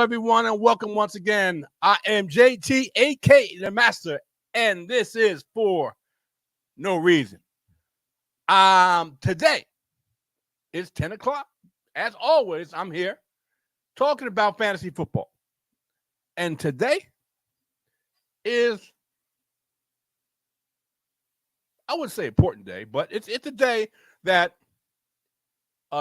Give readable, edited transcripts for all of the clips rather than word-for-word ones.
everyone, and welcome once again. I am JT, aka the Master, and this is For No Reason. Today is 10 o'clock. As always, I'm here talking about fantasy football. And today is, I wouldn't say important day, but it's a day that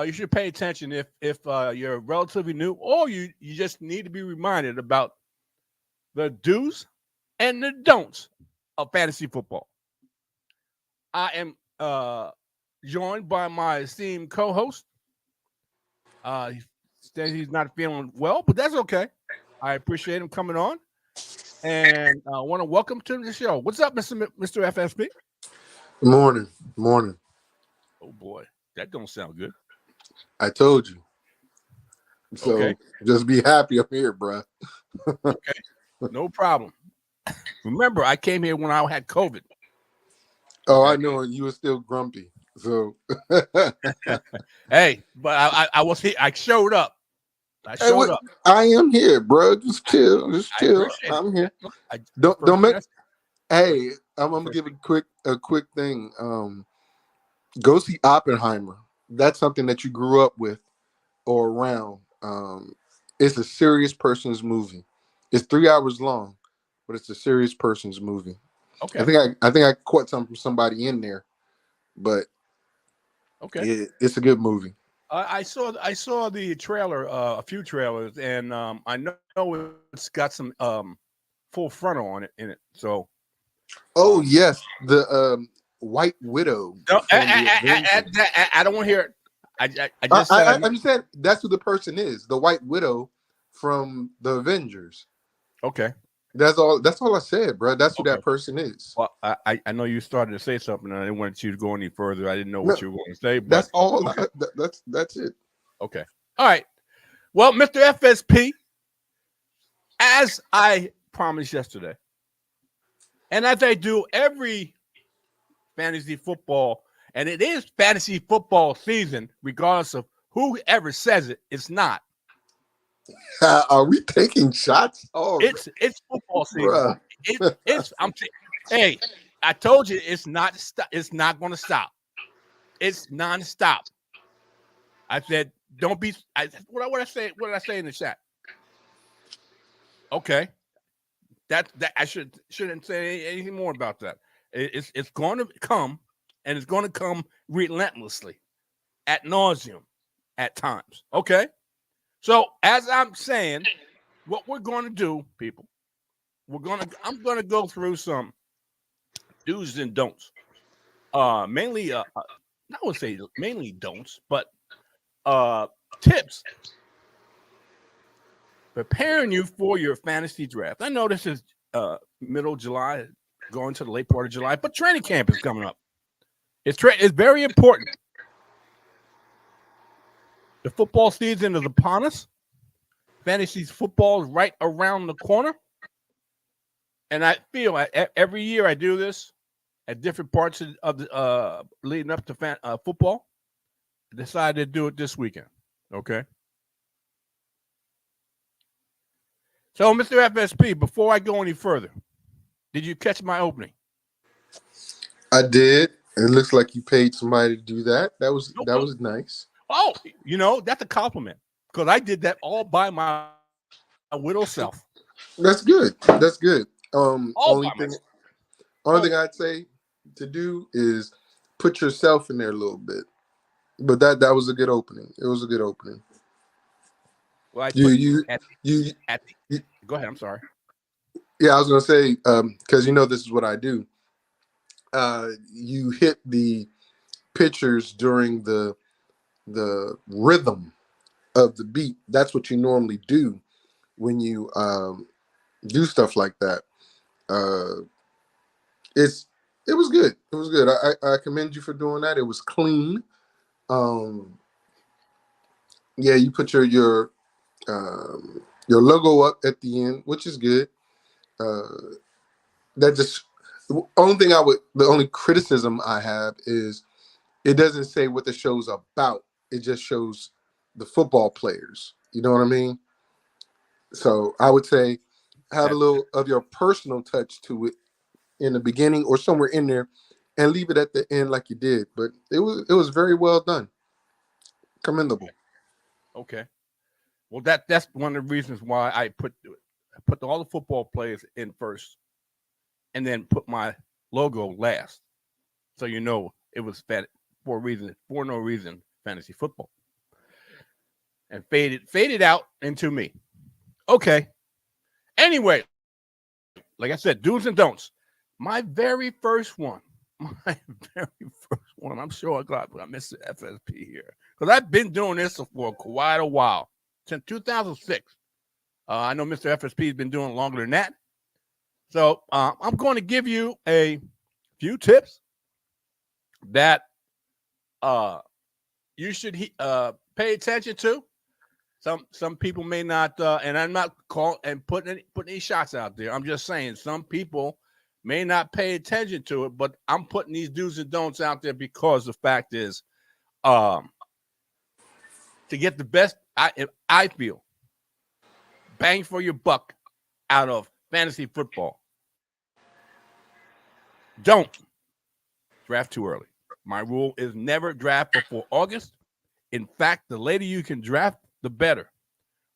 you should pay attention if you're relatively new, or you just need to be reminded about the do's and the don'ts of fantasy football. I am joined by my esteemed co-host. He says he's not feeling well, but that's okay. I appreciate him coming on, and I want to welcome to the show. What's up, Mr. FSP? Morning. Oh boy, that don't sound good. I told you. So Okay. Just be happy I'm here, bro. Okay, no problem. Remember, I came here when I had COVID. Oh, Okay. I know, and you were still grumpy. So Hey, but I was here. I showed up. I showed up. I am here, bro. Just chill. I'm here. Don't make. Hey, I'm gonna give a quick thing. Go see Oppenheimer. That's something that you grew up with or around. It's a serious person's movie. It's 3 hours long, but it's a serious person's movie. Okay. I think I caught something from somebody in there, but okay, it's a good movie. I saw the trailer, a few trailers, and I know it's got some full frontal on it in it. So, oh yes, the White Widow. No, I don't want to hear it. I just said I'm just saying that's who the person is. The White Widow from the Avengers. Okay. That's all I said, bro. That's who that person is. Well, I know you started to say something, and I didn't want you to go any further. I didn't know what you were going to say. But that's all. Okay. That's it. Okay. All right. Well, Mr. FSP, as I promised yesterday, and as I do every fantasy football, and it is fantasy football season, regardless of whoever says it, it's not. Are we taking shots? Oh, it's football season. Hey, I told you it's not going to stop. It's nonstop. I said, don't be. What did I say in the chat? Okay, that I shouldn't say anything more about that. It's going to come, and it's going to come relentlessly, ad nauseum, at times. Okay. So as I'm saying, what we're going to do, people, I'm going to go through some do's and don'ts. Mainly, I would say mainly don'ts, but tips preparing you for your fantasy draft. I know this is middle of July, going to the late part of July, but training camp is coming up. It's very important. The football season is upon us. Fantasy football is right around the corner. And I feel every year I do this at different parts of the leading up to football. I decided to do it this weekend. Okay. So, Mr. FSP, before I go any further, did you catch my opening? I did. It looks like you paid somebody to do that. That was nice. Oh, that's a compliment, because I did that all by my widow self. That's good. Only thing I'd say to do is put yourself in there a little bit. But that was a good opening. It was a good opening. Well, go ahead. I'm sorry. Yeah, I was gonna say because this is what I do. You hit the pitchers during the rhythm of the beat. That's what you normally do when you do stuff like that. It was good. It was good. I commend you for doing that. It was clean. Yeah, you put your logo up at the end, which is good. That just the only criticism I have is it doesn't say what the show's about. It just shows the football players. You know what I mean? So I would say have a little of your personal touch to it in the beginning or somewhere in there, and leave it at the end like you did. But it was very well done, commendable. Okay. Well, that's one of the reasons why I put all the football players in first, and then put my logo last. So it was for a reason, for no reason, fantasy football, and faded out into me. Okay. Anyway, like I said, do's and don'ts. My very first one, my very first one. I'm sure I missed the FSP here because I've been doing this for quite a while, since 2006. I know Mr. FSP has been doing it longer than that. So I'm going to give you a few tips that you should pay attention to. Some people may not, and I'm not putting any shots out there. I'm just saying some people may not pay attention to it, but I'm putting these do's and don'ts out there because the fact is, to get the best, I feel, bang for your buck out of fantasy football, don't draft too early. My rule is never draft before August. In fact, the later you can draft, the better.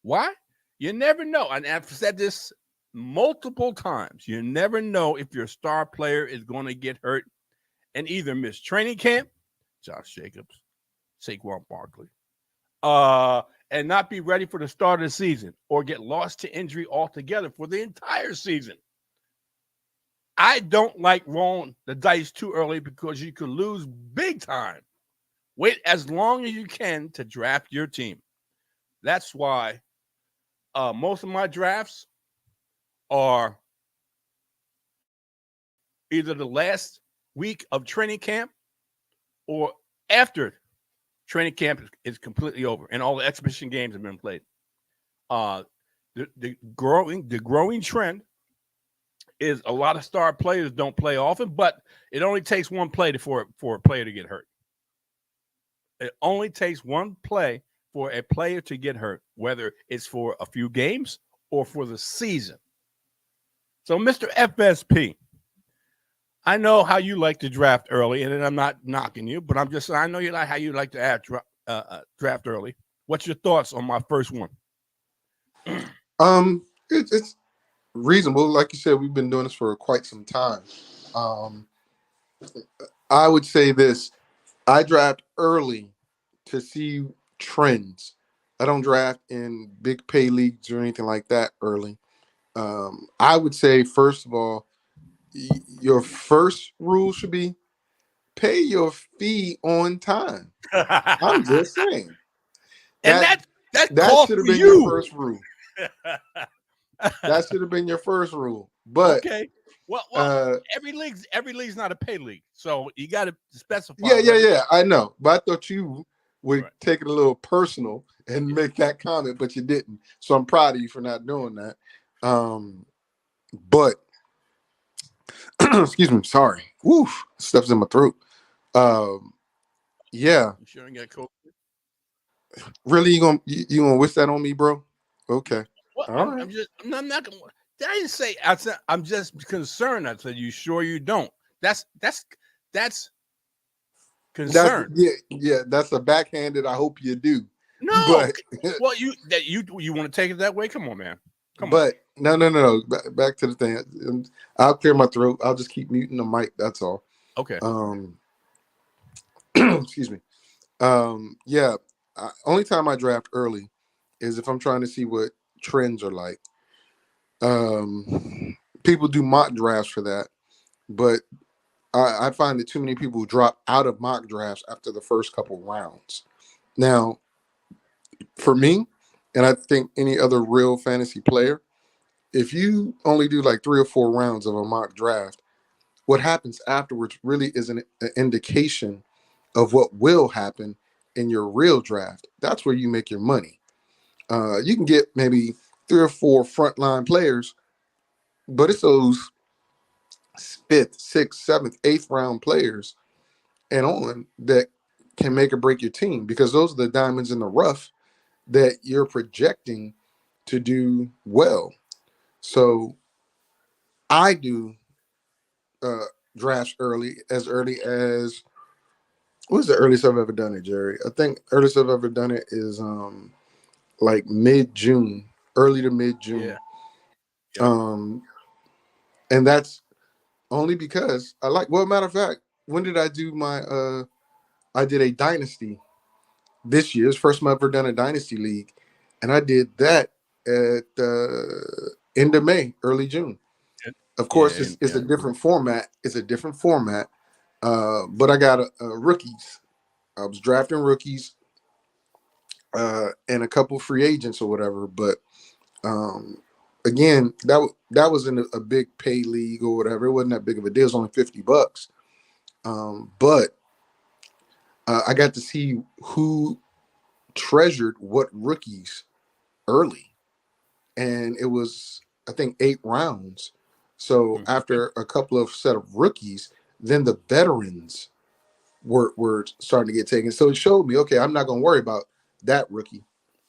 Why? You never know. And I've said this multiple times. You never know if your star player is going to get hurt and either miss training camp, Josh Jacobs, Saquon Barkley, and not be ready for the start of the season, or get lost to injury altogether for the entire season. I don't like rolling the dice too early because you could lose big time. Wait as long as you can to draft your team. That's why most of my drafts are either the last week of training camp or after training camp is completely over and all the exhibition games have been played. The growing trend is a lot of star players don't play often, but it only takes one play for a player to get hurt. It only takes one play for a player to get hurt, whether it's for a few games or for the season. So, Mr. FSP, I know how you like to draft early, and I'm not knocking you, but I'm just saying I know you like how you like to draft early. What's your thoughts on my first one? It's reasonable. Like you said, we've been doing this for quite some time. I would say this: I draft early to see trends. I don't draft in big pay leagues or anything like that early. I would say, first of all, your first rule should be pay your fee on time. I'm just saying. And that should have been your first rule. That should have been your first rule. But okay. Well, every league's not a pay league, so you got to specify. Yeah. I know, but I thought you would take it a little personal and make that comment, but you didn't. So I'm proud of you for not doing that. But excuse me, sorry. Woof, stuff's in my throat. Yeah. You sure get COVID? Really, you gonna wish that on me, bro? Okay. Well, I'm not gonna. I didn't say. I said I'm just concerned. I said, you sure you don't? That's concern. That's a backhanded. I hope you do. No, but well, you want to take it that way? Come on, man. Come on. No. Back to the thing. I'll clear my throat. I'll just keep muting the mic. That's all. Okay. Excuse me. Yeah. Only time I draft early is if I'm trying to see what trends are like. People do mock drafts for that, but I find that too many people drop out of mock drafts after the first couple rounds. Now, for me, and I think any other real fantasy player, if you only do like 3 or 4 rounds of a mock draft, what happens afterwards really is an indication of what will happen in your real draft. That's where you make your money. You can get maybe 3 or 4 frontline players, but it's those 5th, 6th, 7th, 8th round players and on that can make or break your team, because those are the diamonds in the rough that you're projecting to do well. So I do drafts early as what's the earliest I've ever done it, Jerry? I think earliest I've ever done it is like mid-June, early to mid-June. Yeah. Yep. And that's only because I like, well, matter of fact, when did I do my I did a dynasty this year. It's the first time I've ever done a dynasty league. And I did that at end of May, early June. Of course, it's a different format. It's a different format. But I got rookies. I was drafting rookies and a couple free agents or whatever. But again, that was in a big pay league or whatever. It wasn't that big of a deal. It was only $50. But I got to see who treasured what rookies early, and it was, I think, 8 rounds. So after a couple of set of rookies, then the veterans were starting to get taken. So it showed me, okay, I'm not going to worry about that rookie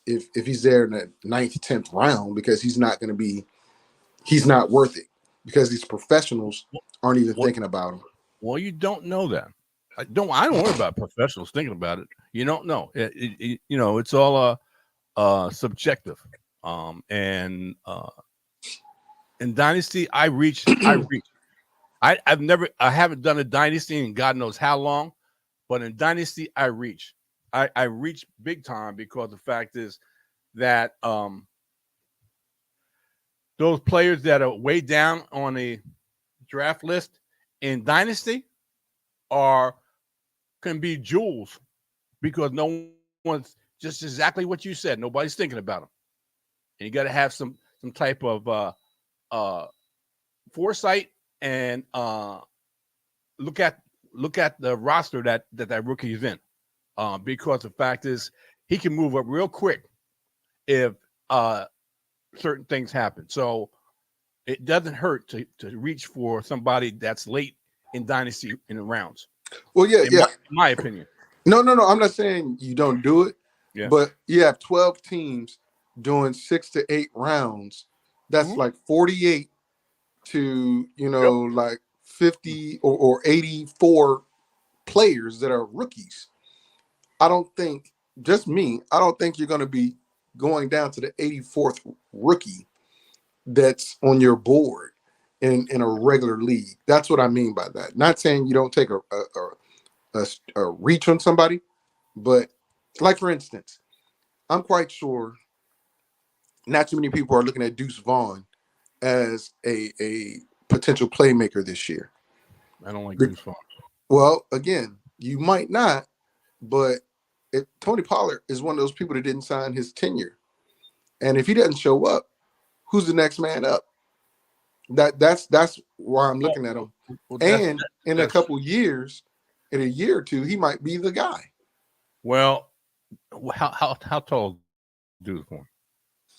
if he's there in the 9th, 10th round, because he's not worth it, because these professionals aren't even thinking about him. Well, you don't know that. I don't worry about professionals thinking about it. You don't know. It's all subjective. And in dynasty, I haven't done a dynasty in God knows how long, but in dynasty, I reach big time, because the fact is that those players that are way down on a draft list in dynasty can be jewels, because no one's, just exactly what you said, nobody's thinking about them, and you got to have some type of foresight and look at the roster that rookie is in, because the fact is he can move up real quick if certain things happen. So it doesn't hurt to reach for somebody that's late in dynasty in the rounds. Well, yeah. In my opinion. No. I'm not saying you don't do it, but you have 12 teams doing 6 to 8 rounds. That's like 48 to, like 50 or 84 players that are rookies. I don't think you're going to be going down to the 84th rookie that's on your board in a regular league. That's what I mean by that. Not saying you don't take a reach on somebody, but like, for instance, I'm quite sure not too many people are looking at Deuce Vaughn as a potential playmaker this year. I don't like Deuce Vaughn. Well, again, you might not, but Tony Pollard is one of those people that didn't sign his tenure. And if he doesn't show up, who's the next man up? That's why I'm looking at him. And in a couple years, in a year or two, he might be the guy. Well, how tall is Deuce Vaughn?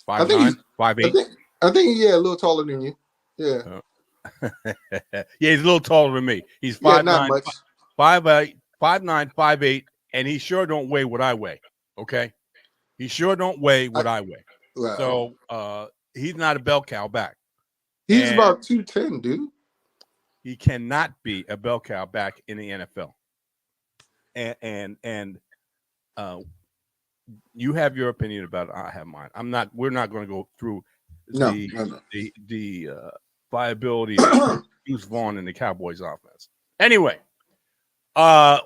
5'9", 5'8"? I think a little taller than you. Yeah. Yeah, he's a little taller than me. He's 5'9", not much. 5'8", 5'9", 5'8", and he sure don't weigh what I weigh. Okay, he sure don't weigh what I weigh. Wow. So he's not a bell cow back. He's about 210, dude. He cannot be a bell cow back in the NFL. And you have your opinion about it. I have mine. We're not going to go through the viability of Deuce Vaughn in the Cowboys offense. Anyway,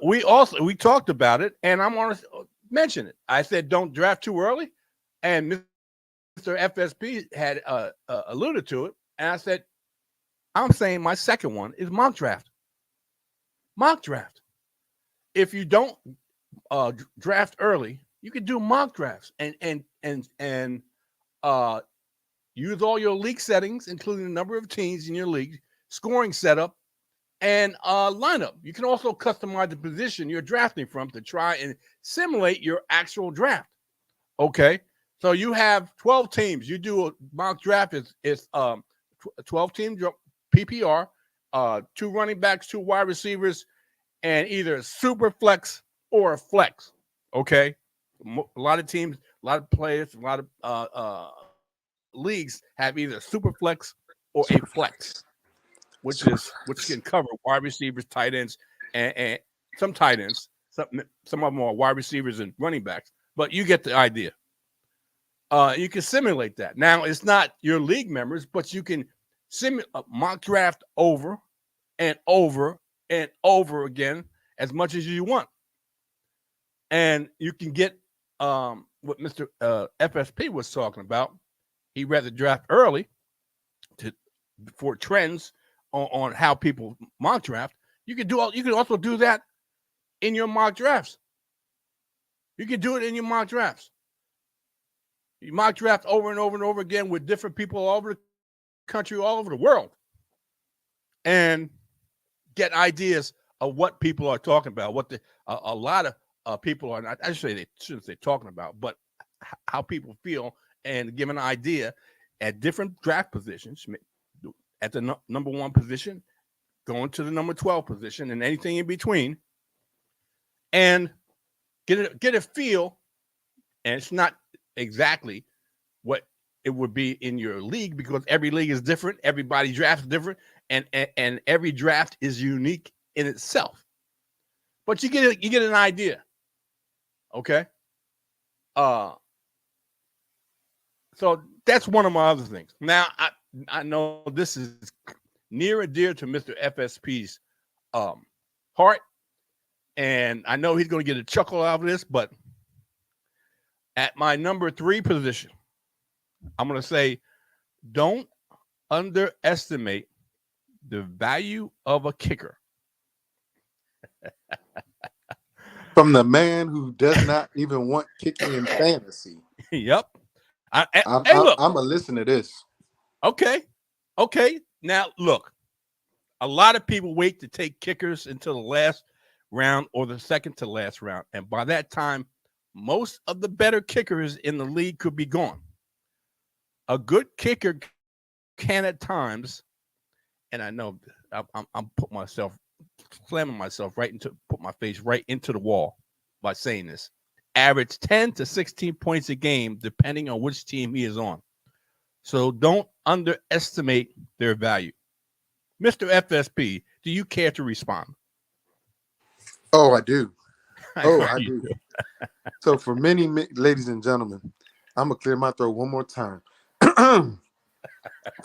we talked about it, and I'm going to mention it. I said don't draft too early, and Mr. FSP had alluded to it, and I said I'm saying my second one is mock draft. Mock draft. If you don't draft early, you can do mock drafts and use all your league settings, including the number of teams in your league, scoring setup, and lineup. You can also customize the position you're drafting from to try and simulate your actual draft. Okay, so you have 12 teams. You do a mock draft. It's 12 team PPR, 2 running backs, 2 wide receivers, and either a super flex or a flex. Okay, a lot of teams, a lot of players, a lot of leagues have either super flex or a flex, which can cover wide receivers, tight ends, and some tight ends. Some of them are wide receivers and running backs, but you get the idea. You can simulate that. Now, it's not your league members, but you can simulate mock draft over and over and over again as much as you want. And you can get what Mr. FSP was talking about. He'd rather draft early for trends on how people mock draft. You can also do that in your mock drafts. You can do it in your mock drafts. You mock draft over and over and over again with different people all over the country, all over the world, and get ideas of what people are talking about. What a lot of people are not. I shouldn't say talking about, but how people feel, and give an idea at different draft positions. At the number 1 position, going to the number 12 position, and anything in between, and get a feel. And it's not exactly what it would be in your league, because every league is different, everybody drafts different, and every draft is unique in itself. But you get an idea, okay? So that's one of my other things. Now I know this is near and dear to Mr. FSP's heart, and I know he's going to get a chuckle out of this, but at my number 3 position, I'm going to say, don't underestimate the value of a kicker. From the man who does not even want kicking in fantasy. Yep. I'm going to listen to this. Okay. Now, look, a lot of people wait to take kickers until the last round or the second to last round. And by that time, most of the better kickers in the league could be gone. A good kicker can at times, and I know I'm slamming myself put my face right into the wall by saying this, average 10 to 16 points a game, depending on which team he is on. So don't underestimate their value. Mr. FSP, do you care to respond? Oh, I do. I do. So for many, ladies and gentlemen, I'm going to clear my throat one more time.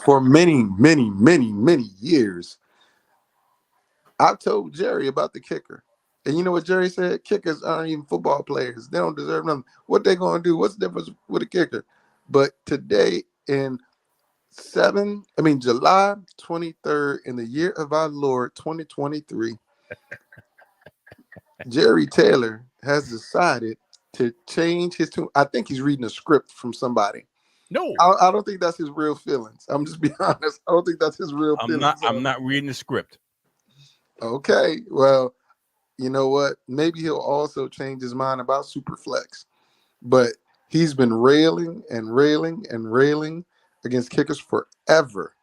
For many, many, many, many years, I've told Jerry about the kicker. And you know what Jerry said? Kickers aren't even football players. They don't deserve nothing. What they going to do? What's the difference with a kicker? But today in July 23rd, in the year of our Lord, 2023, Jerry Taylor has decided to change his tune. I think he's reading a script from somebody. No, I don't think that's his real feelings. I'm just being honest. I don't think that's his real feelings. I'm not reading the script. Okay, well, you know what? Maybe he'll also change his mind about Superflex. But he's been railing and railing and railing against kickers forever.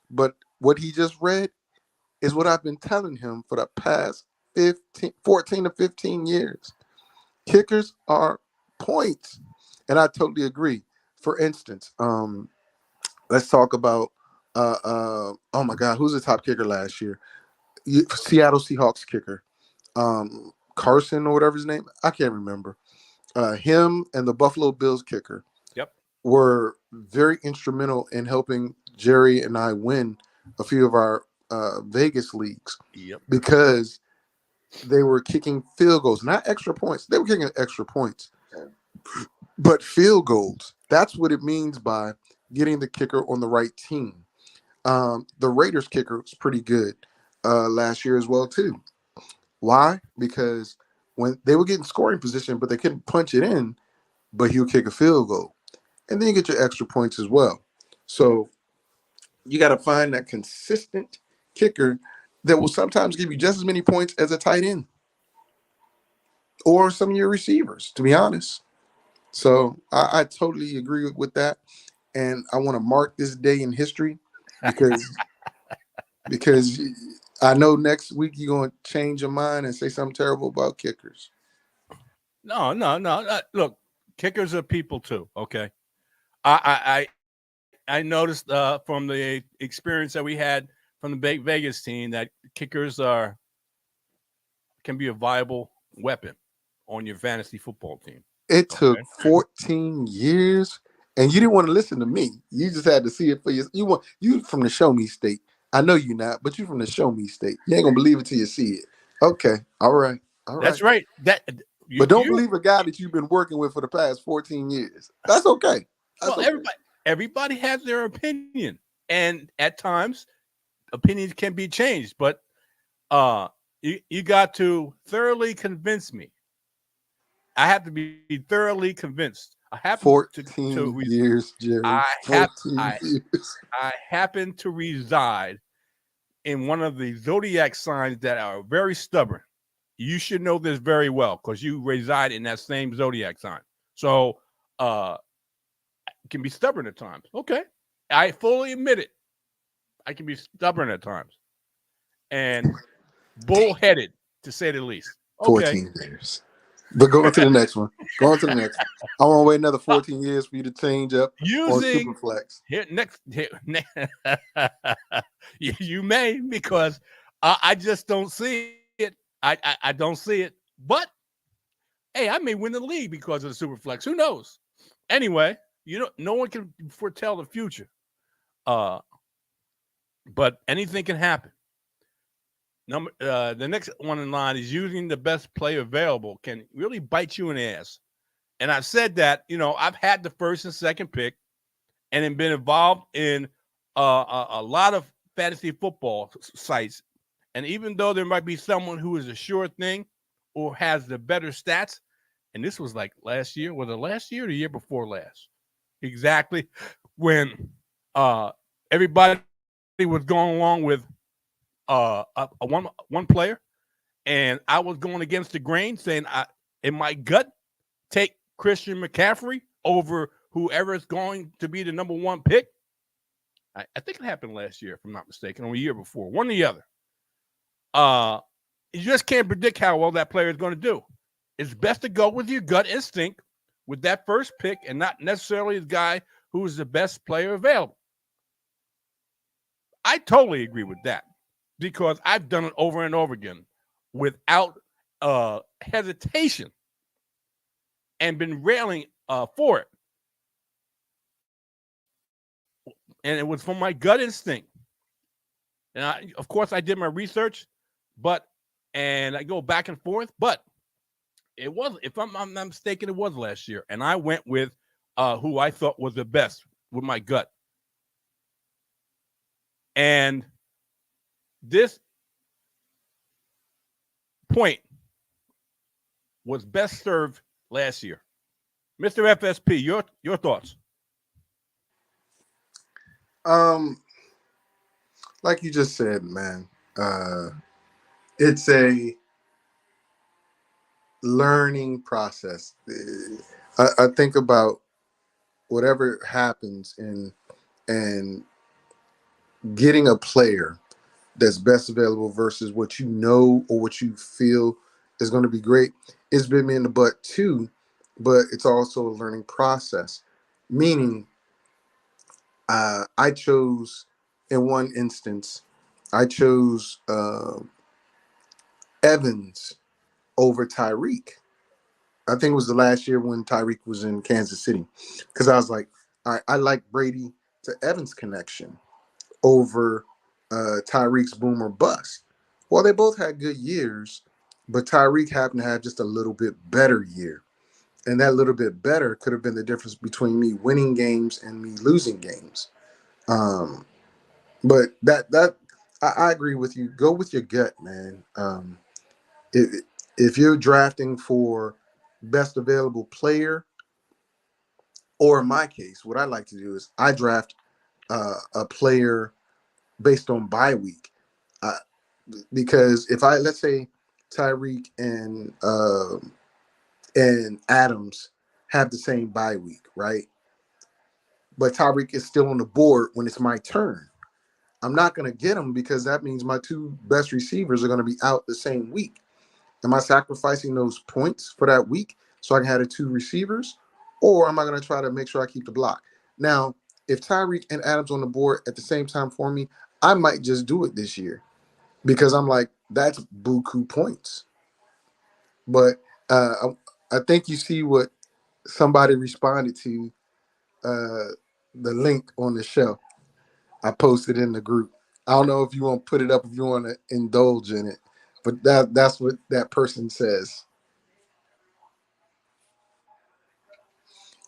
But what he just read is what I've been telling him for the past 14 to 15 years. Kickers are points. And I totally agree. For instance, let's talk about oh my God, who's the top kicker last year? Seattle Seahawks kicker. Carson or whatever his name. I can't remember. Him and the Buffalo Bills kicker were very instrumental in helping Jerry and I win a few of our Vegas leagues because they were kicking field goals, not extra points. They were kicking extra points, but field goals. That's what it means by getting the kicker on the right team. The Raiders kicker was pretty good last year as well, too. Why? Because when they were getting scoring position, but they couldn't punch it in, but he'll kick a field goal. And then you get your extra points as well. So you got to find that consistent kicker that will sometimes give you just as many points as a tight end or some of your receivers, to be honest. So I totally agree with that. And I want to mark this day in history because I know next week you're going to change your mind and say something terrible about kickers. No. Look, kickers are people too. Okay, I I noticed from the experience that we had from the Vegas team that kickers can be a viable weapon on your fantasy football team. It took Okay. 14 years, and you didn't want to listen to me. You just had to see it for yourself. You from the show me state. I know you not, but you from the show me state. You ain't gonna believe it till you see it. Okay, all right, all right. That's right. But don't believe a guy that you've been working with for the past 14 years. That's okay. That's well, okay. everybody has their opinion, and at times opinions can be changed. But you got to thoroughly convince me. I have to be thoroughly convinced. I happen 14 years, Jerry. 14 years. I happen to reside in one of the zodiac signs that are very stubborn. You should know this very well because you reside in that same zodiac sign. So it can be stubborn at times. Okay. I fully admit it. I can be stubborn at times. And bullheaded, to say the least. Okay. 14 years. But go on to the next one. Go on to the next one. I want to wait another 14 years for you to change up on Superflex. You may, because I just don't see it. I don't see it. But hey, I may win the league because of the Superflex. Who knows? Anyway, no one can foretell the future. But anything can happen. The next one in line is using the best player available can really bite you in the ass. And I've said that, I've had the first and second pick and have been involved in a lot of fantasy football sites. And even though there might be someone who is a sure thing or has the better stats, and this was like last year, was it last year or the year before last? Exactly. When everybody was going along with one player, and I was going against the grain, saying in my gut, take Christian McCaffrey over whoever is going to be the number one pick. I think it happened last year, if I'm not mistaken, or a year before, one or the other. You just can't predict how well that player is going to do. It's best to go with your gut instinct with that first pick and not necessarily the guy who is the best player available. I totally agree with that because I've done it over and over again without hesitation and been railing for it. And it was from my gut instinct. And of course, I did my research, and I go back and forth, but it was, if I'm not mistaken, it was last year. And I went with who I thought was the best with my gut. And this point was best served last year. Mr. FSP, your thoughts? Like you just said, man, it's a learning process. I think about whatever happens and getting a player that's best available versus what you know or what you feel is going to be great. It's been me in the butt too, but it's also a learning process. Meaning, I chose, in one instance, I chose Evans over Tyreek. I think it was the last year when Tyreek was in Kansas City, because I was like, I like Brady to Evans connection over Tyreek's boom or bust. Well, they both had good years, but Tyreek happened to have just a little bit better year. And that little bit better could have been the difference between me winning games and me losing games. But I agree with you. Go with your gut, man. If you're drafting for best available player, or in my case, what I like to do is I draft a player based on bye week. Because if let's say Tyreek and Adams have the same bye week, right? But Tyreek is still on the board when it's my turn. I'm not going to get him because that means my two best receivers are going to be out the same week. Am I sacrificing those points for that week so I can have the two receivers? Or am I going to try to make sure I keep the block? Now, if Tyreek and Adams on the board at the same time for me, I might just do it this year because I'm like, that's buku points. But I think you see what somebody responded to the link on the show. I posted in the group. I don't know if you want to put it up if you want to indulge in it, but that's what that person says.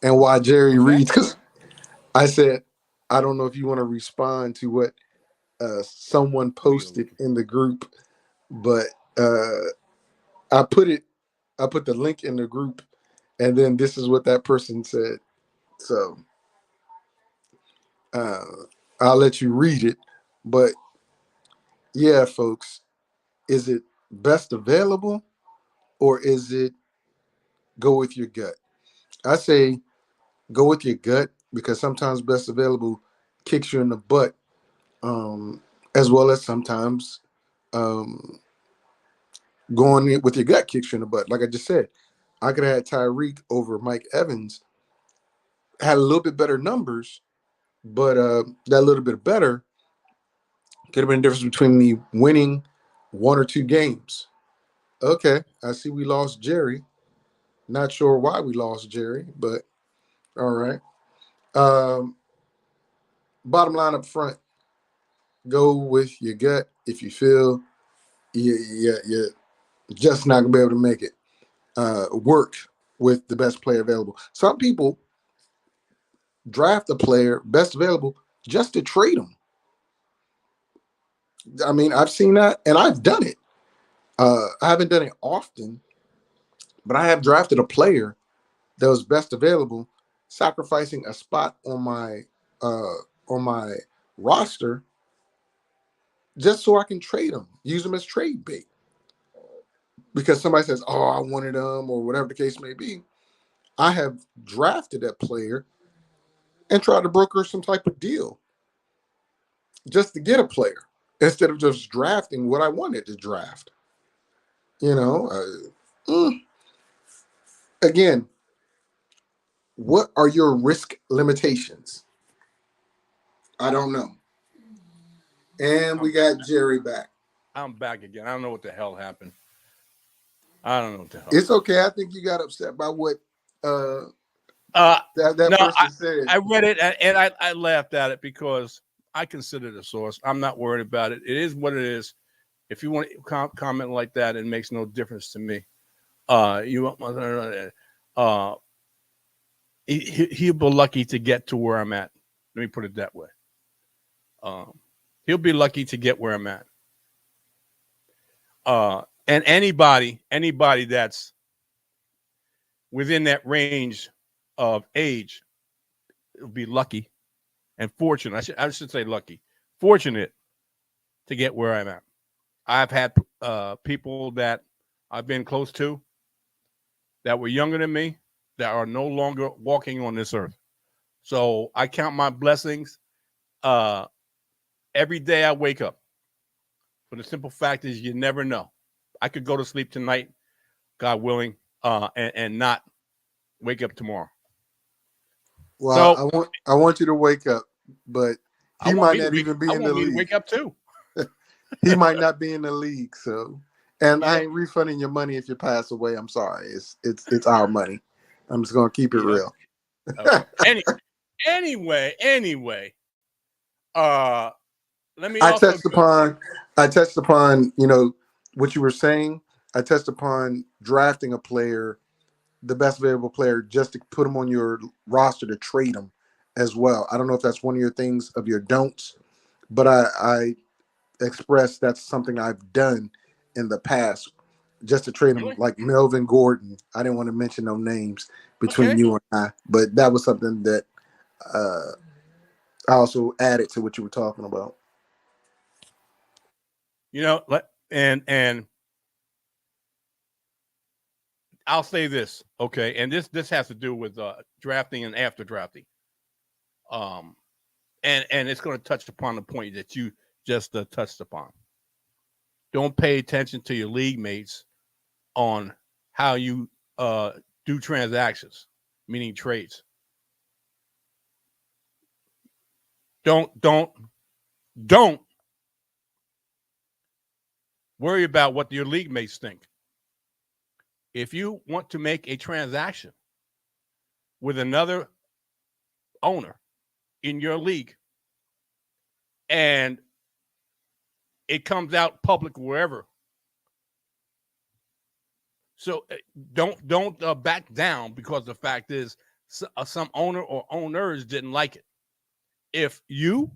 And why Jerry reads, because I said, I don't know if you want to respond to what someone posted in the group, but I put the link in the group, and then this is what that person said. So I'll let you read it. But yeah, folks, is it best available or is it go with your gut? I say go with your gut because sometimes best available kicks you in the butt, as well as sometimes um, going with your gut kicks you in the butt. Like I just said, I could have had Tyreek over Mike Evans, had a little bit better numbers, but that little bit better could have been the difference between me winning one or two games. Okay, I see we lost Jerry. Not sure why we lost Jerry, but all right. Um, Bottom line up front, go with your gut. If you feel you're just not gonna be able to make it, work with the best player available. Some people draft a player best available just to trade them. I mean, I've seen that, and I've done it. I haven't done it often, but I have drafted a player that was best available, sacrificing a spot uh, on my roster just so I can trade them, use them as trade bait. Because somebody says, "Oh, I wanted them," or whatever the case may be. I have drafted that player and tried to broker some type of deal just to get a player instead of just drafting what I wanted to draft. You know, again, what are your risk limitations? I don't know. And we got Jerry back. I'm back again. I don't know what the hell happened. I don't know what the hell. It's okay. I think you got upset by what that no, person said. I read it and I laughed at it because I consider the source. I'm not worried about it. It is what it is. If you want to comment like that, it makes no difference to me. He'll be lucky to get to where I'm at. Let me put it that way. He'll be lucky to get where I'm at. And anybody that's within that range of age will be lucky and fortunate. I should say lucky, fortunate to get where I'm at. I've had people that I've been close to that were younger than me that are no longer walking on this earth. So I count my blessings every day I wake up. For the simple fact is, you never know. I could go to sleep tonight, God willing, and not wake up tomorrow. Well, So I want you to wake up, but he might not even be in the league. Wake up too. He might not be in the league. So, and I ain't refunding your money if you pass away. I'm sorry. It's our money. I'm just gonna keep it real. Okay. Anyway. Let me I also touched upon, what you were saying. I touched upon drafting a player, the best available player, just to put him on your roster to trade him as well. I don't know if that's one of your things of your don'ts, but I expressed that's something I've done in the past just to trade him, like Melvin Gordon. I didn't want to mention no names between you and I, but that was something that I also added to what you were talking about. And I'll say this, okay, and this has to do with drafting and after drafting, and it's going to touch upon the point that you just touched upon. Don't pay attention to your league mates on how you do transactions, meaning trades. don't worry about what your league mates think. If you want to make a transaction with another owner in your league and it comes out public wherever, so don't back down, because the fact is some owner or owners didn't like it. If you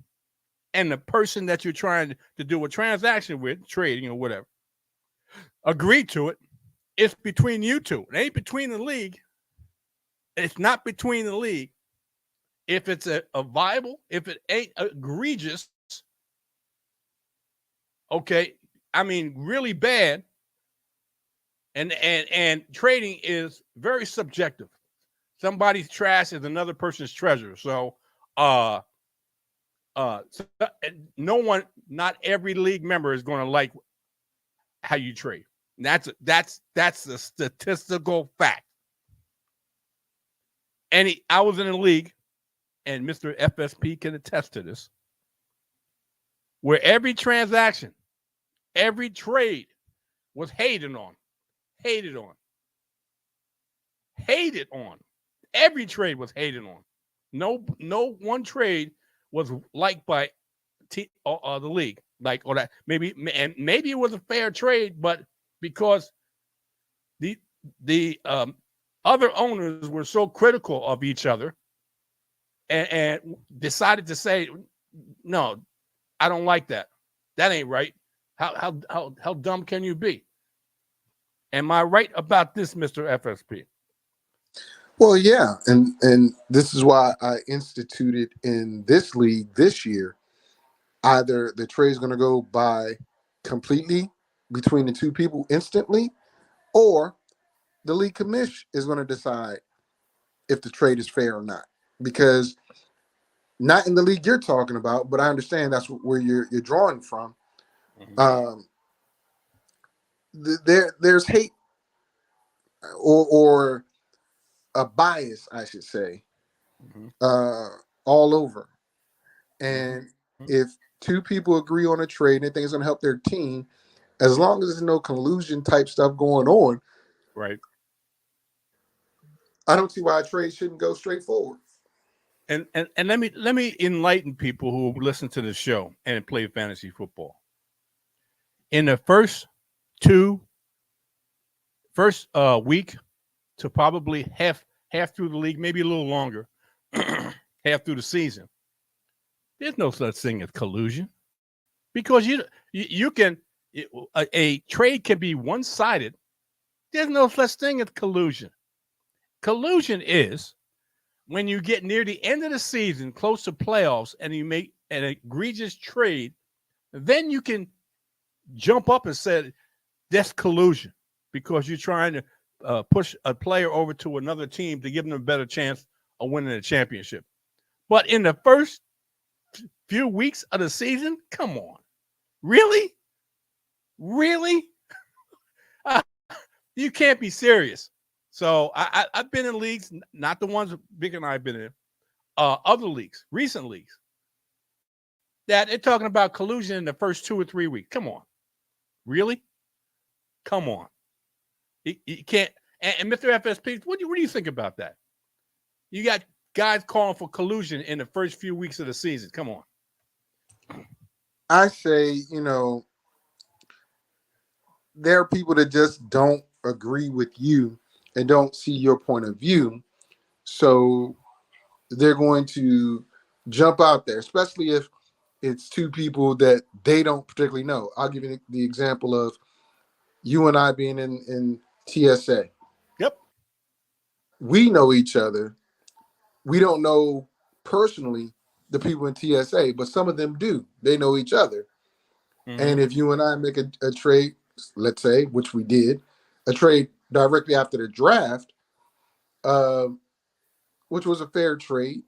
and the person that you're trying to do a transaction with, trading or whatever, agree to it, it's between you two. It ain't between the league. It's not between the league. If it's a viable, if it ain't egregious, okay, I mean really bad, and trading is very subjective. Somebody's trash is another person's treasure. So so no one, not every league member is going to like how you trade. That's a statistical fact. I was in a league, and Mr. FSP can attest to this, where every transaction, every trade was hated on. Every trade was hated on. No one trade was liked by the league, like, or that maybe it was a fair trade, but because the other owners were so critical of each other and decided to say, no, I don't like that. That ain't right. How dumb can you be? Am I right about this, Mr. FSP? Well, yeah, and this is why I instituted in this league this year. Either the trade is going to go by completely between the two people instantly, or the league commish is going to decide if the trade is fair or not. Because not in the league you're talking about, but I understand that's where you're drawing from. Mm-hmm. There's hate or a bias, I should say, mm-hmm. All over. And mm-hmm. if two people agree on a trade and they think it's going to help their team, as long as there's no collusion type stuff going on, right? I don't see why a trade shouldn't go straight forward. And let me enlighten people who listen to the show and play fantasy football. In the first week to probably half through the league, maybe a little longer, half through the season, there's no such thing as collusion, because you can a trade can be one-sided. There's no such thing as collusion. Collusion is when you get near the end of the season, close to playoffs, and you make an egregious trade, then you can jump up and say that's collusion, because you're trying to push a player over to another team to give them a better chance of winning a championship. But in the first few weeks of the season, come on. Really? You can't be serious. So I've been in leagues, not the ones Vic and I have been in, other leagues, recent leagues, that they're talking about collusion in the first 2 or 3 weeks. Come on. Really? Come on. You can't. And Mr. FSP, what do you think about that? You got guys calling for collusion in the first few weeks of the season. Come on. I say, there are people that just don't agree with you and don't see your point of view. So they're going to jump out there, especially if it's two people that they don't particularly know. I'll give you the example of you and I being in TSA. Yep. We know each other. We don't know personally the people in TSA, but some of them do. They know each other. Mm-hmm. And if you and I make a trade, let's say, which we did, a trade directly after the draft, which was a fair trade,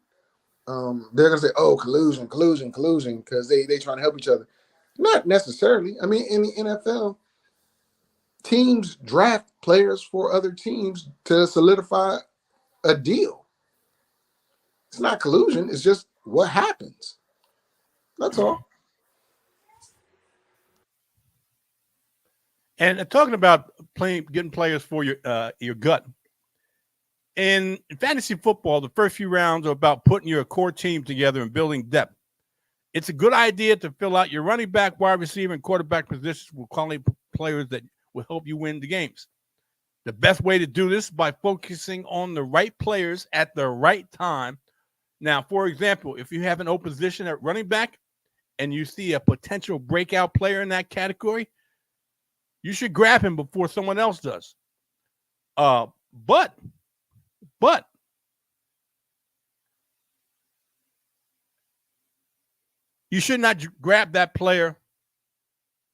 they're going to say, oh, collusion, because they trying to help each other. Not necessarily. I mean, in the NFL, teams draft players for other teams to solidify a deal. It's not collusion. It's just what happens. That's all. And talking about getting players for your gut. In fantasy football, the first few rounds are about putting your core team together and building depth. It's a good idea to fill out your running back, wide receiver, and quarterback positions with quality players that will help you win the games. The best way to do this is by focusing on the right players at the right time. Now, for example, if you have an open position at running back and you see a potential breakout player in that category, you should grab him before someone else does. But you should not grab that player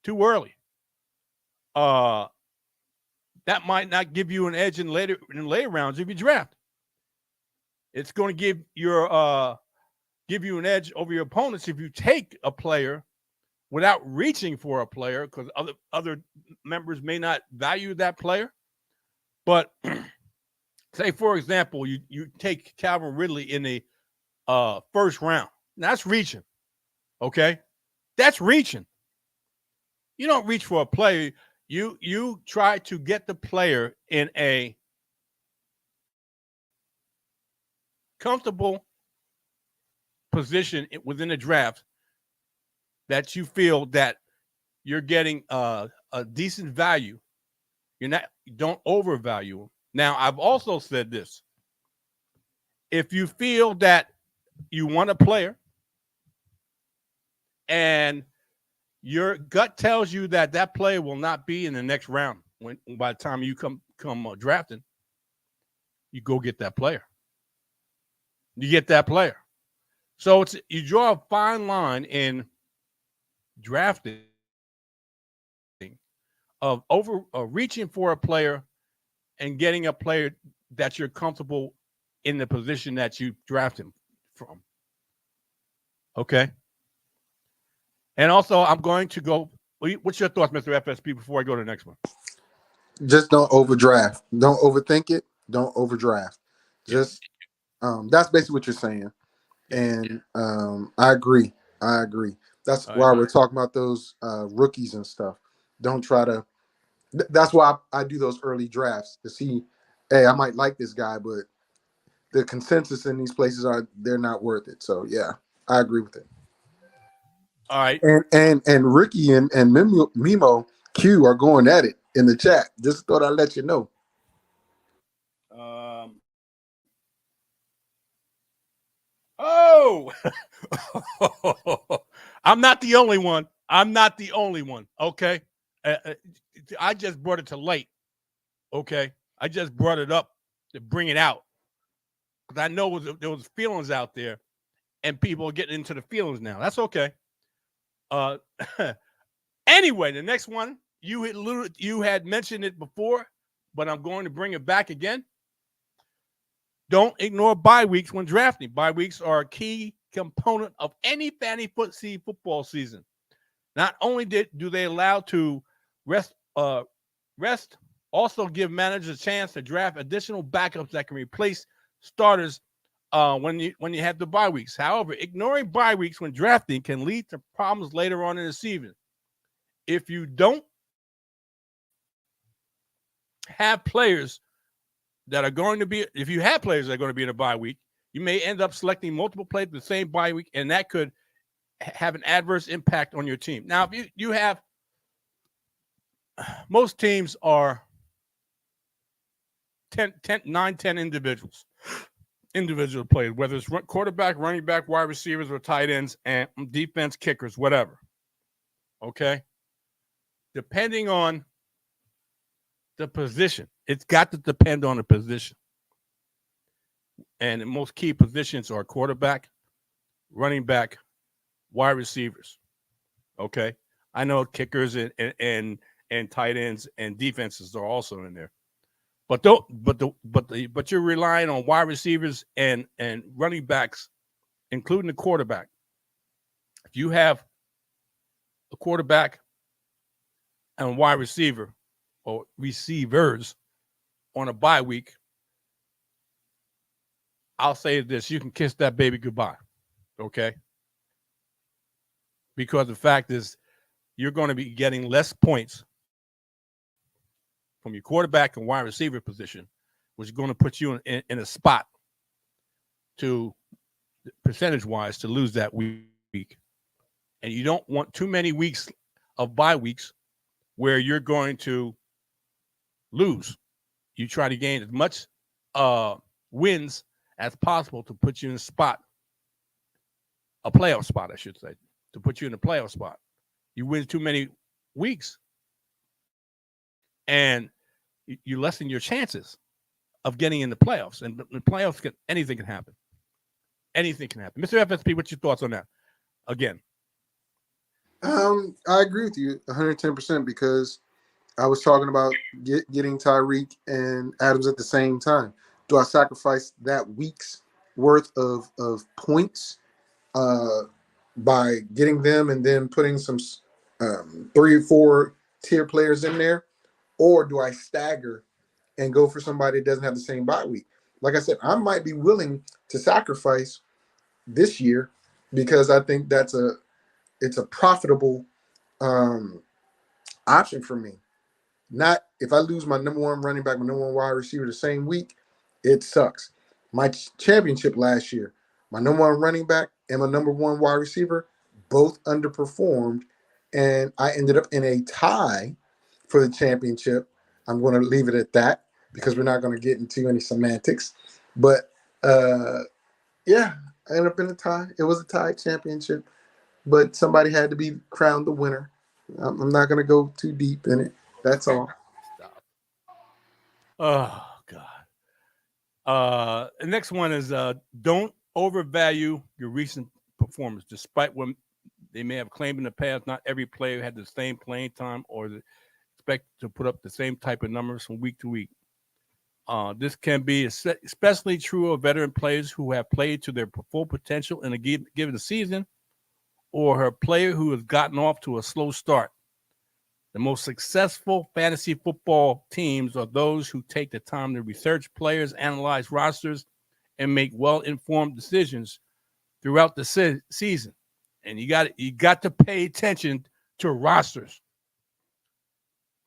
too early. That might not give you an edge in later rounds if you draft. It's going to give you an edge over your opponents if you take a player without reaching for a player, because other members may not value that player. But say, for example, you take Calvin Ridley in the first round. Now, that's reaching. Okay? That's reaching. You don't reach for a player. You try to get the player in a comfortable position within the draft that you feel that you're getting a decent value. You don't overvalue them. Now, I've also said this. If you feel that you want a player and your gut tells you that player will not be in the next round, by the time you come drafting, you go get that player. You get that player. So you draw a fine line in drafting of reaching for a player and getting a player that you're comfortable in the position that you draft him from. Okay. And also, I'm going to go. What's your thoughts, Mr. FSP, before I go to the next one? Just don't overdraft. Don't overthink it. Don't overdraft. Just that's basically what you're saying. And I agree. That's why we're talking about those rookies and stuff. Don't try to. That's why I do those early drafts to see. Hey, I might like this guy, but the consensus in these places they're not worth it. So yeah, I agree with it. All right. And Ricky and Mimo Q are going at it in the chat. Just thought I'd let you know. Oh, I'm not the only one. Okay. I just brought it to light. Okay. I just brought it up to bring it out. Because I know there was feelings out there and people are getting into the feelings now. That's okay. Anyway, the next one, you had mentioned it before, but I'm going to bring it back again. Don't ignore bye weeks when drafting. Bye weeks are a key component of any fantasy football season. Not only do they allow to rest, also give managers a chance to draft additional backups that can replace starters when you have the bye weeks. However, ignoring bye weeks when drafting can lead to problems later on in the season. If you don't have players that are going to be, if you have players that are going to be in a bye week, you may end up selecting multiple players the same bye week, and that could have an adverse impact on your team. Now, if you have, most teams are 9, 10 individual players, whether it's quarterback, running back, wide receivers, or tight ends, and defense, kickers, whatever. Okay? Depending on the position. It's got to depend on the position. And the most key positions are quarterback, running back, wide receivers. Okay? I know kickers and tight ends and defenses are also in there. But you're relying on wide receivers and running backs, including the quarterback. If you have a quarterback and a wide receiver or receivers on a bye week, I'll say this: you can kiss that baby goodbye. Okay. because the fact is you're going to be getting less points from your quarterback and wide receiver position, which is going to put you in a spot to percentage-wise to lose that week. And you don't want too many weeks of bye weeks where you're going to lose. You try to gain as much wins as possible to put you in a playoff spot, I should say, to put you in a playoff spot. You win too many weeks, and you lessen your chances of getting in the playoffs. And the playoffs, anything can happen. Anything can happen. Mr. FSP, what's your thoughts on that? Again. I agree with you 110% because I was talking about getting Tyreek and Adams at the same time. Do I sacrifice that week's worth of points by getting them and then putting some 3 or 4 tier players in there? Or do I stagger and go for somebody that doesn't have the same bye week? Like I said, I might be willing to sacrifice this year because I think it's a profitable option for me. Not if I lose my number one running back, my number one wide receiver the same week, it sucks. My championship last year, my number one running back and my number one wide receiver both underperformed, and I ended up in a tie for the championship. I'm going to leave it at that because we're not going to get into any semantics. But yeah, I ended up in a tie. It was a tie championship, but somebody had to be crowned the winner. I'm not going to go too deep in it. That's all. Stop. Oh, God. The next one is don't overvalue your recent performance. Despite what they may have claimed in the past, not every player had the same playing time or expect to put up the same type of numbers from week to week. This can be especially true of veteran players who have played to their full potential in a given season, or a player who has gotten off to a slow start. The most successful fantasy football teams are those who take the time to research players, analyze rosters, and make well-informed decisions throughout the season. And you got to pay attention to rosters.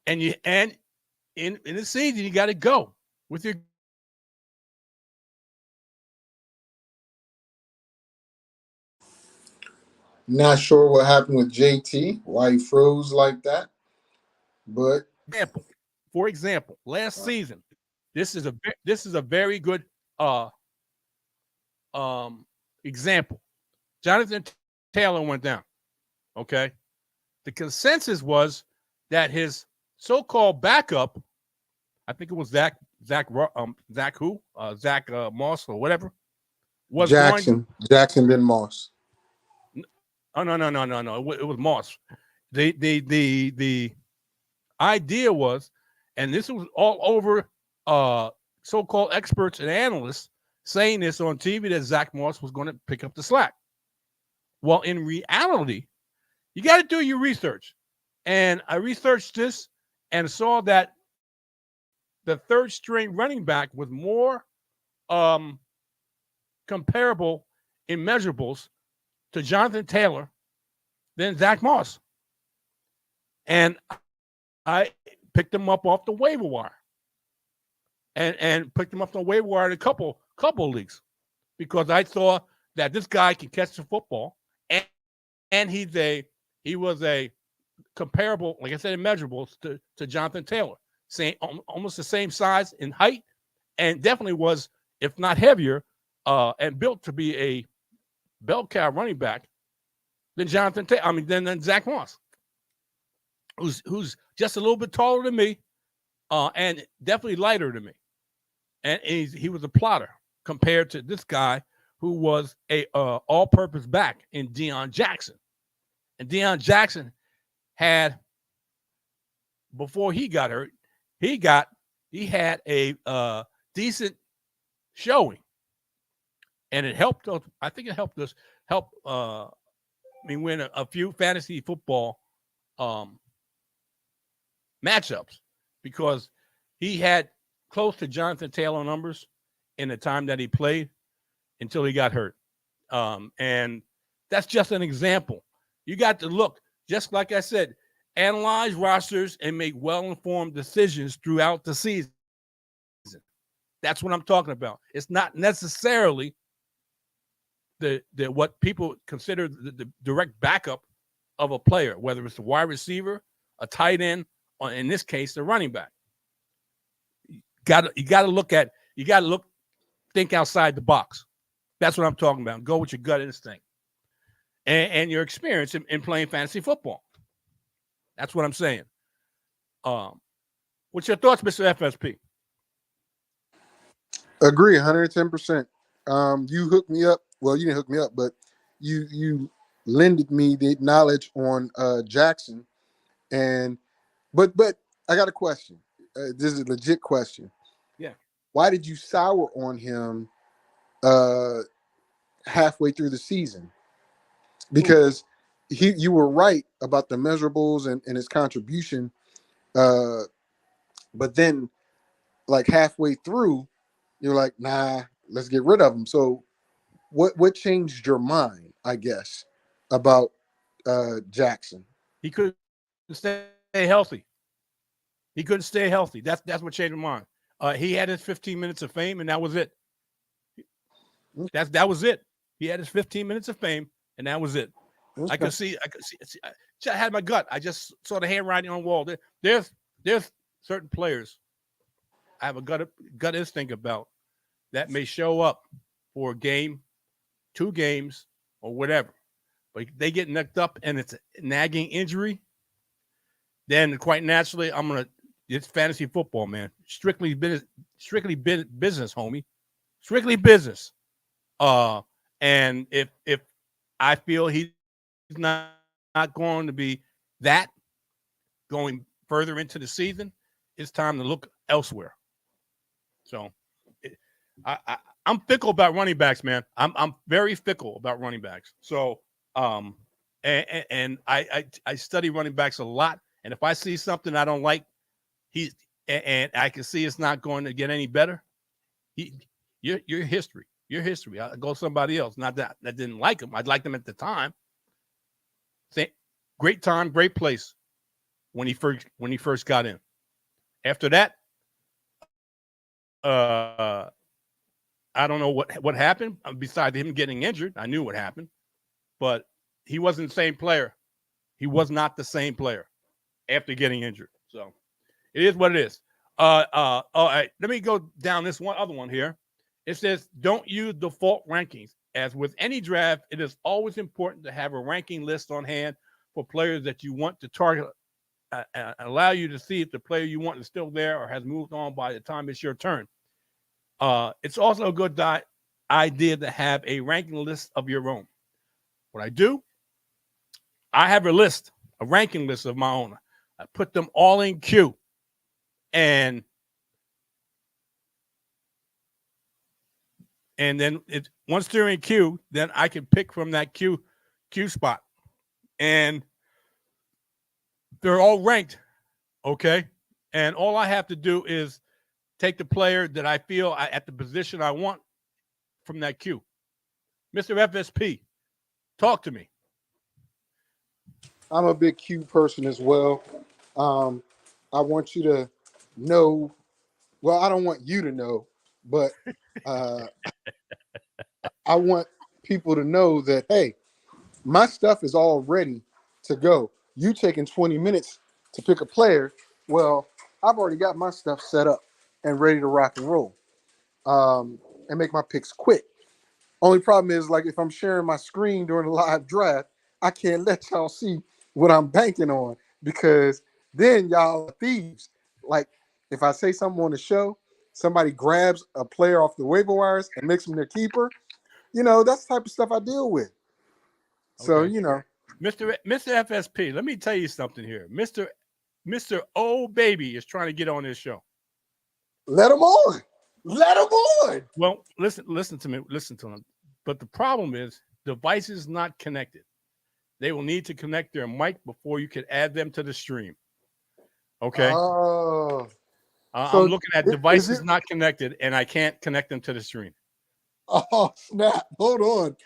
And in the season, you got to go with your. Not sure what happened with JT, why he froze like that, but for example, last season, this is a very good example. Jonathan Taylor went down. Okay, the consensus was that his so-called backup, I think it was Zach Moss or whatever, was Jackson then Moss. Oh no! It was Moss. The idea was, and this was all over so-called experts and analysts saying this on TV, that Zach Moss was going to pick up the slack. Well, in reality, you got to do your research. And I researched this and saw that the third string running back was more comparable in measurables to Jonathan Taylor than Zach Moss. And I picked him up off the waiver wire. And picked him up on the waiver wire in a couple leagues because I saw that this guy can catch the football and he was a comparable, like I said, in measurables to Jonathan Taylor. Almost the same size in height, and definitely was, if not heavier, and built to be a bell cow running back than Jonathan Taylor. Than Zach Moss, who's just a little bit taller than me, and definitely lighter than me, and he was a plotter compared to this guy who was a all-purpose back in Deion Jackson, and Deion Jackson had, before he got hurt, he had a decent showing, and it helped us. I think it helped us win a few fantasy football matchups because he had close to Jonathan Taylor numbers in the time that he played until he got hurt. And that's just an example. You got to look, just like I said, analyze rosters and make well-informed decisions throughout the season. That's what I'm talking about. It's not necessarily the what people consider the direct backup of a player, whether it's a wide receiver, a tight end, or in this case, the running back. You got to look, think outside the box. That's what I'm talking about. Go with your gut instinct and your experience in playing fantasy football. That's what I'm saying. What's your thoughts, Mr. FSP? Agree, 110%. You hooked me up. Well, you didn't hook me up, but you lended me the knowledge on Jackson. And but I got a question. This is a legit question. Yeah. Why did you sour on him halfway through the season? Because you were right about the measurables and his contribution. But then like halfway through, you're like, nah, let's get rid of him. So what changed your mind, I guess, about Jackson? He couldn't stay healthy. He couldn't stay healthy. That's what changed my mind. He had his 15 minutes of fame, and that was it. That was it. He had his 15 minutes of fame, and that was it. Okay. I could see. I had my gut. I just saw the handwriting on the wall. There's certain players I have a gut instinct about that may show up for a game, 2 games, or whatever. But they get nicked up and it's a nagging injury, then quite naturally it's fantasy football, man. Strictly business, homie. Strictly business. And if I feel he's not going to be that going further into the season, it's time to look elsewhere. So I'm fickle about running backs, man. I'm very fickle about running backs. So and I study running backs a lot. And if I see something I don't like, and I can see it's not going to get any better, your history. Your history. I'll go somebody else. Not that didn't like him. I'd like them at the time. Great time, great place when he first got in. After that, I don't know what happened besides him getting injured. I knew what happened, but he wasn't the same player. He was not the same player after getting injured. So it is what it is. All right, let me go down this one other one here. It says, don't use default rankings. As with any draft, it is always important to have a ranking list on hand for players that you want to target, allow you to see if the player you want is still there or has moved on by the time it's your turn. It's also a good idea to have a ranking list of your own. What I do, I have a ranking list of my own. I put them all in queue. And then once they're in queue, then I can pick from that queue spot. And they're all ranked, okay? And all I have to do is take the player that I feel at the position I want from that queue. Mr. FSP, talk to me. I'm a big Q person as well. I want you to know, well, I don't want you to know, but I want people to know that, hey, my stuff is all ready to go. You taking 20 minutes to pick a player. Well, I've already got my stuff set up and ready to rock and roll and make my picks quick. Only problem is, like, if I'm sharing my screen during a live draft, I can't let y'all see what I'm banking on because then y'all are thieves. Like, if I say something on the show, somebody grabs a player off the waiver wires and makes them their keeper. That's the type of stuff I deal with. So, okay. Mr. FSP, let me tell you something here. Mr. Old Baby is trying to get on this show. Let him on. Let him on. Well, listen to me. Listen to him. But the problem is, device is not connected. They will need to connect their mic before you can add them to the stream. Okay. Oh. I'm looking at devices not connected, and I can't connect them to the stream. Oh snap! Hold on.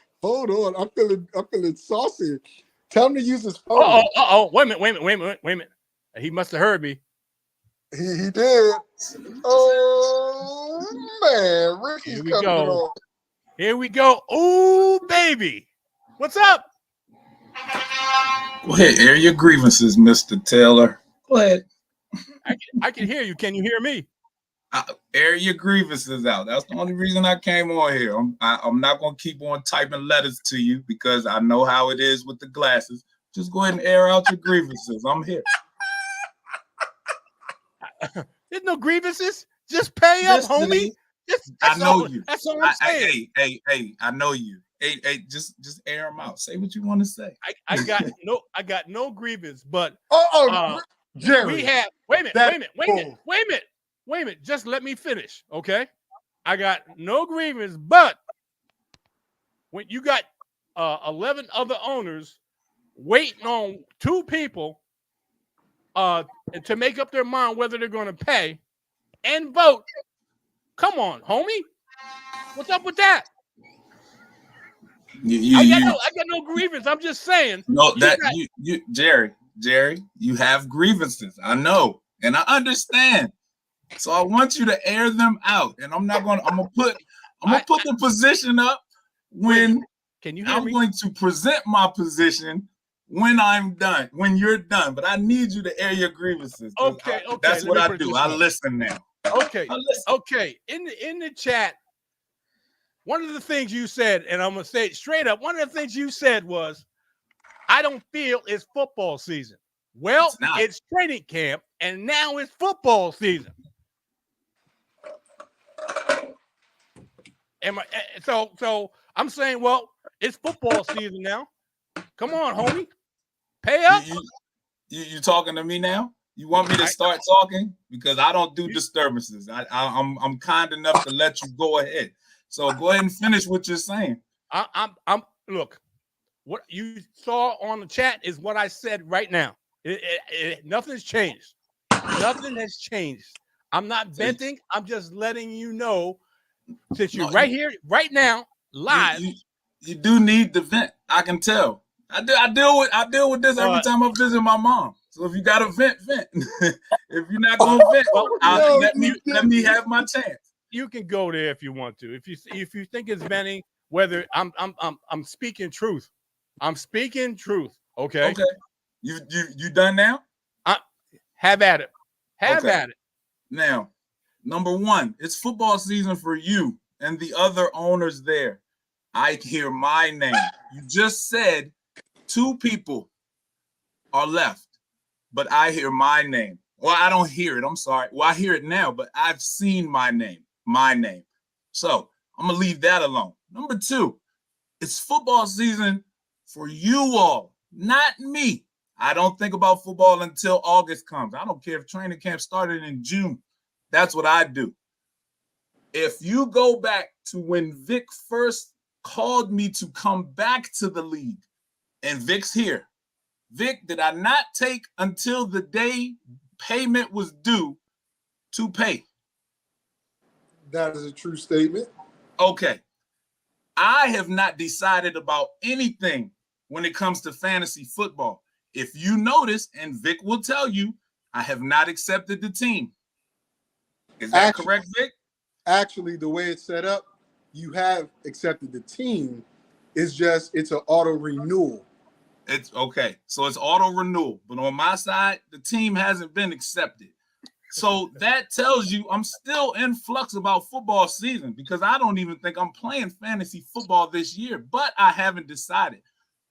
I'm feeling saucy. Tell him to use his phone. Wait a minute. He must have heard me. He did. Oh man, Ricky's coming on. Here we go. Oh baby, what's up? Go ahead, air your grievances, Mr. Taylor. Go ahead. I can hear you. Can you hear me? Air your grievances out. That's the only reason I came on here. I'm not going to keep on typing letters to you because I know how it is with the glasses. Just go ahead and air out your grievances. I'm here. There's no grievances. Just pay up, homie. I know you. That's all I'm saying. Hey, I know you. Hey, just air them out. Say what you want to say. I got no grievance, but Jerry, we have. Wait a minute. Just let me finish, okay? I got no grievance, but when you got 11 other owners waiting on 2 people to make up their mind whether they're going to pay and vote, come on, homie. What's up with that? I got no grievance. I'm just saying. No, Jerry, you have grievances. I know, and I understand. So I want you to air them out, and I'm gonna put the position up when can you hear me? I'm going to present my position when I'm done, when you're done. But I need you to air your grievances. Okay. That's what I do. I listen now. Okay. In the chat, one of the things you said, and I'm gonna say it straight up, one of the things you said was, I don't feel it's football season. Well, it's training camp, and now it's football season. So I'm saying, well, it's football season now. Come on, homie. Pay up. You talking to me now? You want me to start talking? Because I don't do disturbances. I'm kind enough to let you go ahead. So go ahead and finish what you're saying. Look, what you saw on the chat is what I said right now. Nothing's changed. Nothing has changed. I'm not venting. I'm just letting you know, since you're right here, right now, live. You do need the vent. I can tell. I deal with this every time I visit my mom. So if you got to vent. If you're not gonna vent, let me have my chance. You can go there if you want to. If you think it's venting, whether I'm speaking truth. I'm speaking truth. Okay. Okay. You done now? Have at it. Have at it. Now, number one, it's football season for you and the other owners there. I hear my name. You just said 2 people are left, but I hear my name. Well, I don't hear it. I'm sorry. Well, I hear it now, but I've seen my name. So I'm going to leave that alone. Number 2, it's football season for you all, not me. I don't think about football until August comes. I don't care if training camp started in June. That's what I do. If you go back to when Vic first called me to come back to the league, and Vic's here. Vic, did I not take until the day payment was due to pay? That is a true statement. Okay. I have not decided about anything when it comes to fantasy football. If you notice, and Vic will tell you, I have not accepted the team. Is that correct, Vic? Actually, the way it's set up, you have accepted the team. It's an auto renewal. It's okay. So it's auto renewal. But on my side, the team hasn't been accepted. So that tells you I'm still in flux about football season because I don't even think I'm playing fantasy football this year, but I haven't decided.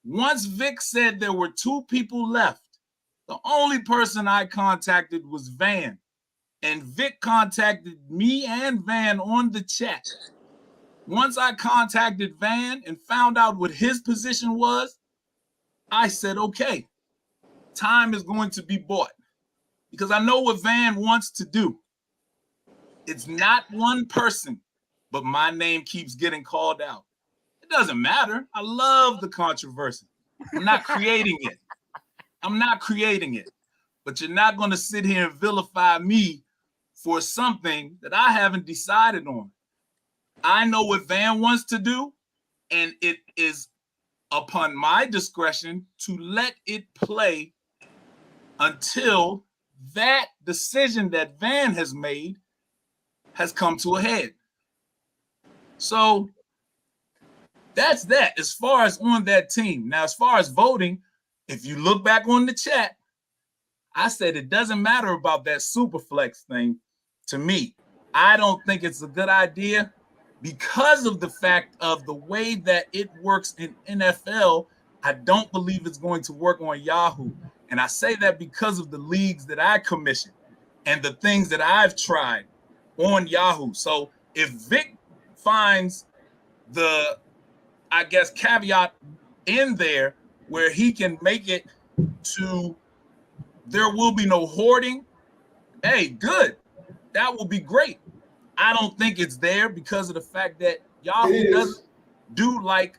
Once Vic said there were 2 people left, the only person I contacted was Van. And Vic contacted me and Van on the chat. Once I contacted Van and found out what his position was, I said, okay, time is going to be bought because I know what Van wants to do. It's not one person, but my name keeps getting called out. It doesn't matter. I love the controversy. I'm not creating it. But you're not going to sit here and vilify me for something that I haven't decided on. I know what Van wants to do, and it is upon my discretion to let it play until that decision that Van has made has come to a head. So that's that as far as on that team. Now, as far as voting, if you look back on the chat, I said it doesn't matter about that Superflex thing to me. I don't think it's a good idea because of the fact of the way that it works in NFL. I don't believe it's going to work on Yahoo. And I say that because of the leagues that I commission and the things that I've tried on Yahoo. So if Vic finds the, I guess, caveat in there where he can make it to there will be no hoarding, hey, good. That will be great. I don't think it's there because of the fact that Yahoo doesn't do like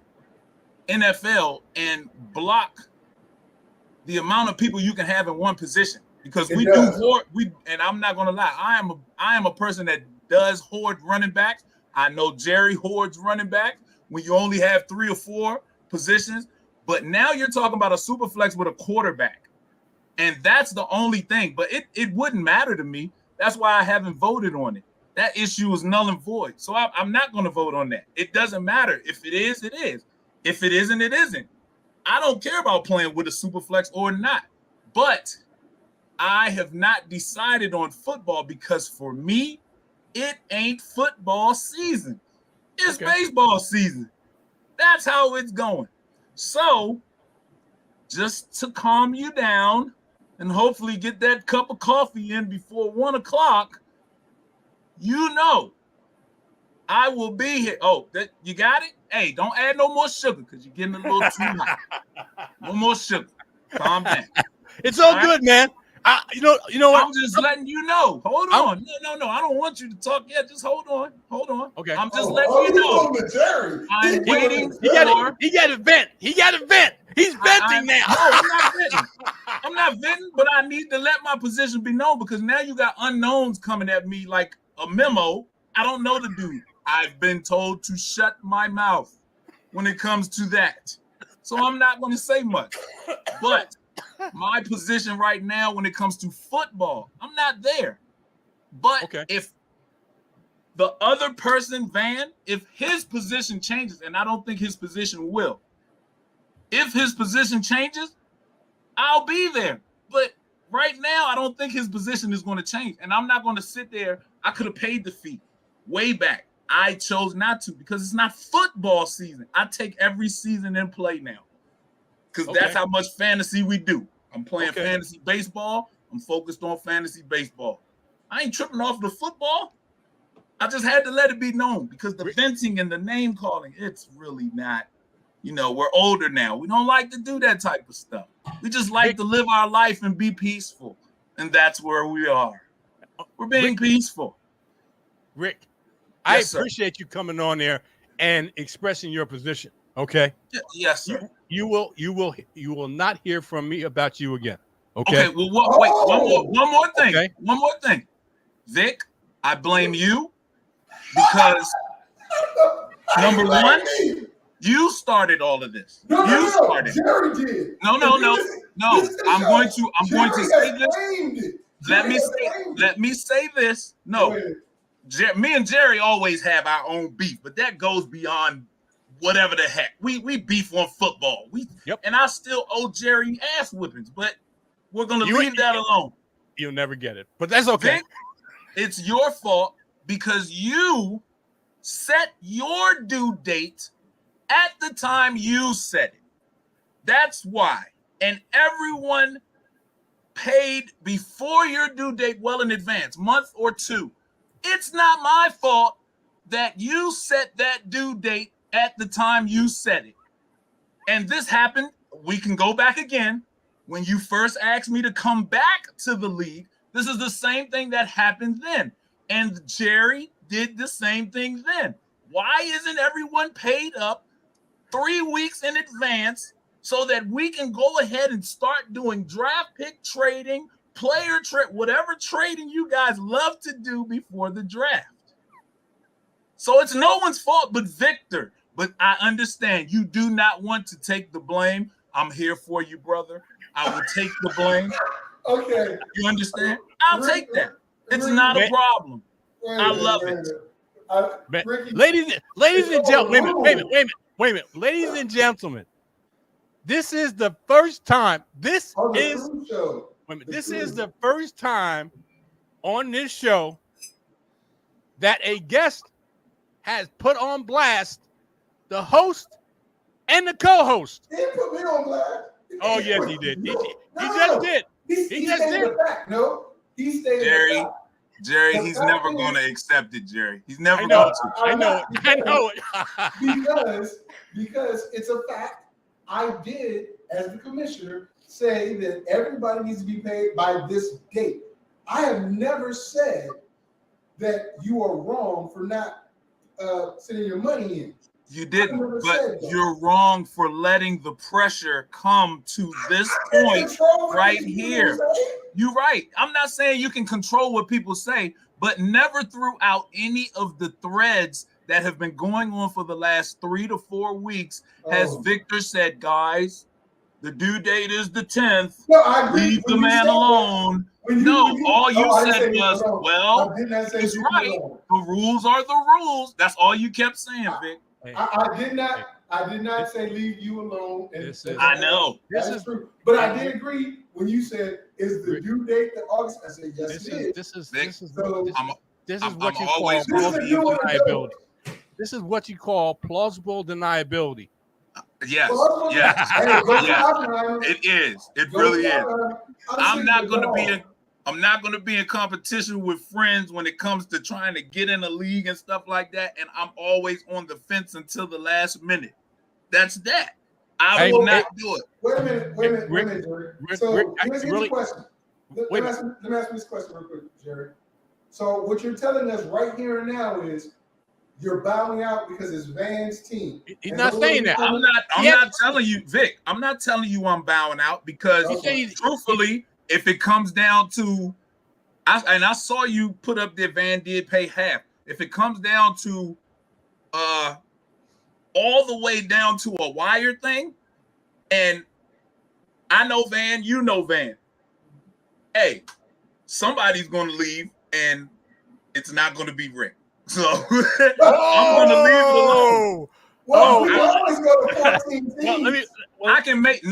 NFL and block the amount of people you can have in one position. Because we do hoard, and I'm not gonna lie, I am a person that does hoard running backs. I know Jerry hoards running backs when you only have 3 or 4 positions. But now you're talking about a super flex with a quarterback. And that's the only thing. But it wouldn't matter to me. That's why I haven't voted on it. That issue is null and void. So I'm not going to vote on that. It doesn't matter. If it is, it is. If it isn't, it isn't. I don't care about playing with a super flex or not. But I have not decided on football because for me, it ain't football season. It's baseball season. That's how it's going. So just to calm you down and hopefully get that cup of coffee in before 1 o'clock, you know, I will be here. Oh, that you got it? Hey, don't add no more sugar because you're getting a little too hot. No more sugar. Calm down. It's all good, man. You know what? I'm just letting you know. Hold on. No. I don't want you to talk yet. Just hold on. Okay. I'm just letting you know. I'm waiting for. He got to vent. He's venting now. No, I'm not venting. I'm not venting, but I need to let my position be known because now you got unknowns coming at me like a memo. I don't know the dude. I've been told to shut my mouth when it comes to that. So I'm not going to say much. But my position right now when it comes to football, I'm not there. But if the other person, Van, if his position changes, and I don't think his position will, if his position changes, I'll be there. But right now, I don't think his position is going to change. And I'm not going to sit there. I could have paid the fee way back. I chose not to because it's not football season. I take every season in play now because that's how much fantasy we do. I'm playing fantasy baseball. I'm focused on fantasy baseball. I ain't tripping off the football. I just had to let it be known because the venting and the name calling, it's really not, we're older now. We don't like to do that type of stuff. We just like to live our life and be peaceful. And that's where we are. We're being peaceful. Rick, I appreciate you coming on there and expressing your position. Okay. Yes, sir. You will not hear from me about you again. Okay. Okay. Well, wait. One more thing. Okay. One more thing. Vic, I blame you because number one, you started all of this. You started. Jerry did. No. I'm going to say this. Let me say this. No. Me and Jerry always have our own beef, but that goes beyond whatever the heck. We beef on football. And I still owe Jerry ass whippings, but we're gonna leave that alone. You'll never get it, but that's okay. Vic, it's your fault because you set your due date at the time you set it. That's why. And everyone paid before your due date well in advance, month or 2. It's not my fault that you set that due date at the time you set it. And this happened, we can go back again. When you first asked me to come back to the league, this is the same thing that happened then. And Jerry did the same thing then. Why isn't everyone paid up 3 weeks in advance so that we can go ahead and start doing draft pick trading, player trade, whatever trading you guys love to do before the draft? So it's no one's fault but Victor. But I understand you do not want to take the blame. I'm here for you, brother. I will take the blame. Okay. You understand? I'll take that. It's not a problem. I love it. Ladies and gentlemen, wait a minute. Ladies and gentlemen, this is the first time. This is the first time on this show that a guest has put on blast the host and the co-host. He didn't put me on blast. Oh yes, he did. He just did. He just did. No, he stated Jerry. Jerry, he's never going to accept it, Jerry. He's never going to. I know it. because it's a fact. I did, as the commissioner, say that everybody needs to be paid by this date. I have never said that you are wrong for not sending your money in. You didn't, but you're wrong for letting the pressure come to this point right here. You're right. I'm not saying you can control what people say, but never throughout any of the threads that have been going on for the last 3 to 4 weeks has Victor said, guys, the due date is the 10th. No, I agree. Leave the man alone. All you said was, well, he's right. The rules are the rules. That's all you kept saying, Vic. I did not say leave you alone. I know. This is true. But I did agree when you said, is the due date the August? I said, yes, it is. This is what you call plausible deniability. This is what you call plausible deniability. Yes. It is. It really is. I'm not going to be in competition with friends when it comes to trying to get in a league and stuff like that. And I'm always on the fence until the last minute. That's that. I will not do it. Wait a minute, Jerry. So let me ask you a question. Let me ask you this question real quick, Jerry. So what you're telling us right here and now is you're bowing out because it's Van's team. He's not saying that. I'm not telling you, Vic. I'm not telling you I'm bowing out because truthfully, if it comes down to, I saw you put up that Van did pay half. If it comes down to all the way down to a wire thing, and I know Van, you know Van. Hey, somebody's going to leave, and it's not going to be Rick. So I'm going to leave it alone. Always go to 14 teams. I can make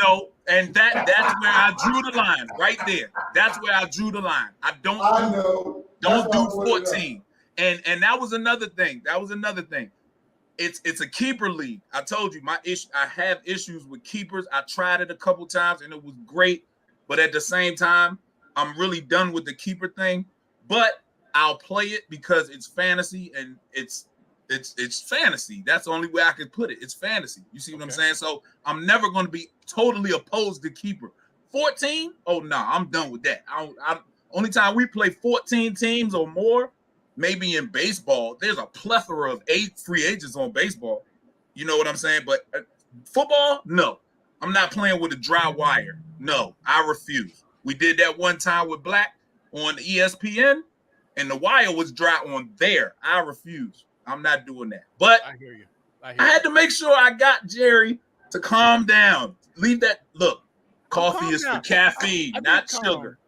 and that's where I drew the line right there. That's where I drew the line. I don't do 14. And that was another thing. It's a keeper league. I told you I have issues with keepers. I tried it a couple times and it was great, but at the same time, I'm really done with the keeper thing. But I'll play it because it's fantasy and it's fantasy. That's the only way I could put it. It's fantasy. You see what I'm saying? So I'm never going to be totally opposed to keeper. 14? Oh no, I'm done with that. Only time we play 14 teams or more, maybe in baseball. There's a plethora of 8 free agents on baseball. You know what I'm saying? But football, no. I'm not playing with a dry wire. No, I refuse. We did that one time with Black on ESPN, and the wire was dry on there. I refuse. I'm not doing that. But I hear you. I had to make sure I got Jerry to calm down. Leave that. Look, coffee is for caffeine, not sugar.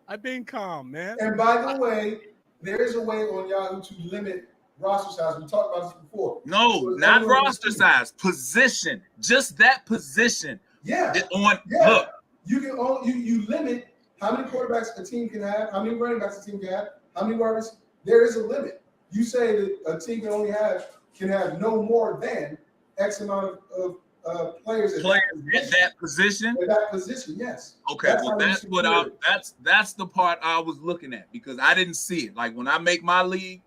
I've been calm, man. And by the way, there is a way on Yahoo to limit roster size. We talked about this before. No, not roster size. Position. Just that position. Yeah. Look. You can you limit how many quarterbacks a team can have, how many running backs a team can have, how many wide receivers. There is a limit. You say that a team can have no more than X amount of players at that position. At that position, yes. Okay, that's the part I was looking at because I didn't see it. Like when I make my league,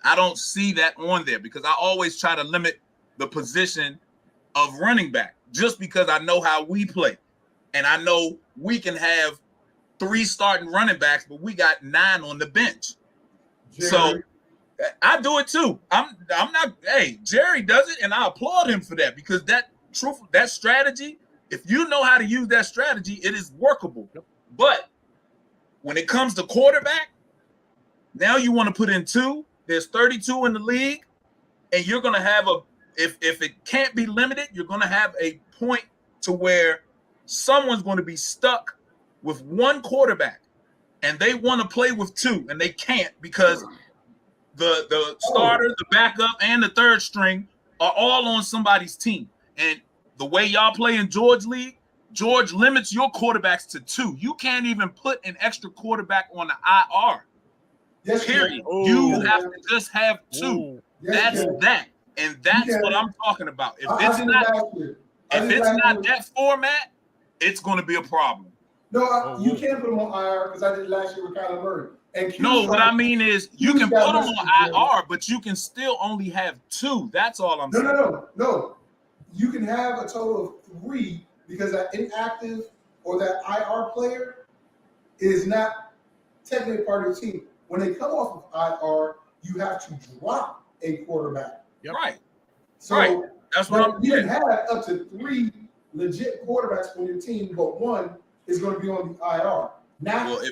I don't see that on there because I always try to limit the position of running back just because I know how we play. And I know we can have 3 starting running backs, but we got 9 on the bench. Jerry. So I do it too. I'm not. Hey, Jerry does it, and I applaud him for that because that strategy. If you know how to use that strategy, it is workable. Yep. But when it comes to quarterback, now you want to put in 2. There's 32 in the league, and you're gonna have if it can't be limited, you're going to have a point to where someone's going to be stuck with one quarterback, and they want to play with two, and they can't because the starter, the backup, and the third string are all on somebody's team. And the way y'all play in George League, George limits your quarterbacks to two. You can't even put an extra quarterback on the IR. Yes, period. You have to just have two. That's that. And that's what I'm talking about. If it's not that format, it's going to be a problem. No, you can't put them on IR because I did last year with Kyler Murray. And no, what I mean is you can put them on IR, but you can still only have two. That's all I'm saying. No. You can have a total of 3 because that inactive or that IR player is not technically part of the team. When they come off of IR, you have to drop a quarterback. Yep. Right. So that's what I'm saying. You can have up to 3 legit quarterbacks on your team, but one is going to be on the IR. What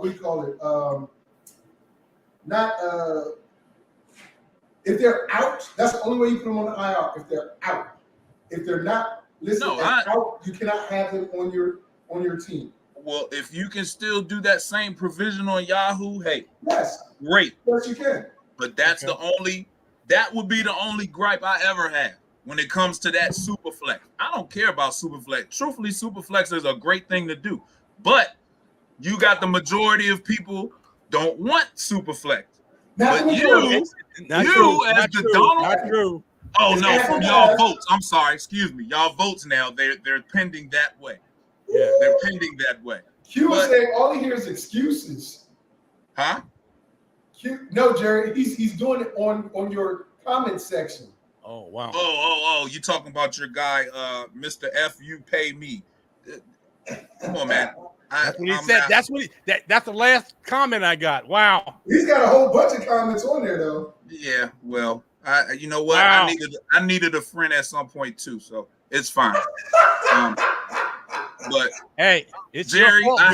do you call it? If they're out, that's the only way you put them on the IR. If they're out, if they're not listed out, you cannot have them on your team. Well, if you can still do that same provision on Yahoo, hey, yes, great. Yes, you can. But that would be the only gripe I ever have when it comes to that Superflex. I don't care about Superflex. Truthfully, Superflex is a great thing to do, but you got the majority of people don't want Superflex. But you as the Donald. Not true. Oh no, from y'all votes. I'm sorry, excuse me. Y'all votes now. They're pending that way. Yeah, they're pending that way. Q was saying all he hears is excuses. Huh? Q, no, Jerry, he's doing it on your comment section. Oh wow. Oh, you talking about your guy, Mr. F. You pay me. Come on, man. That's what he said. That's the last comment I got. Wow. He's got a whole bunch of comments on there though. Yeah, well, you know what? Wow. I needed a friend at some point too, so it's fine. But hey, it's Jerry, your fault,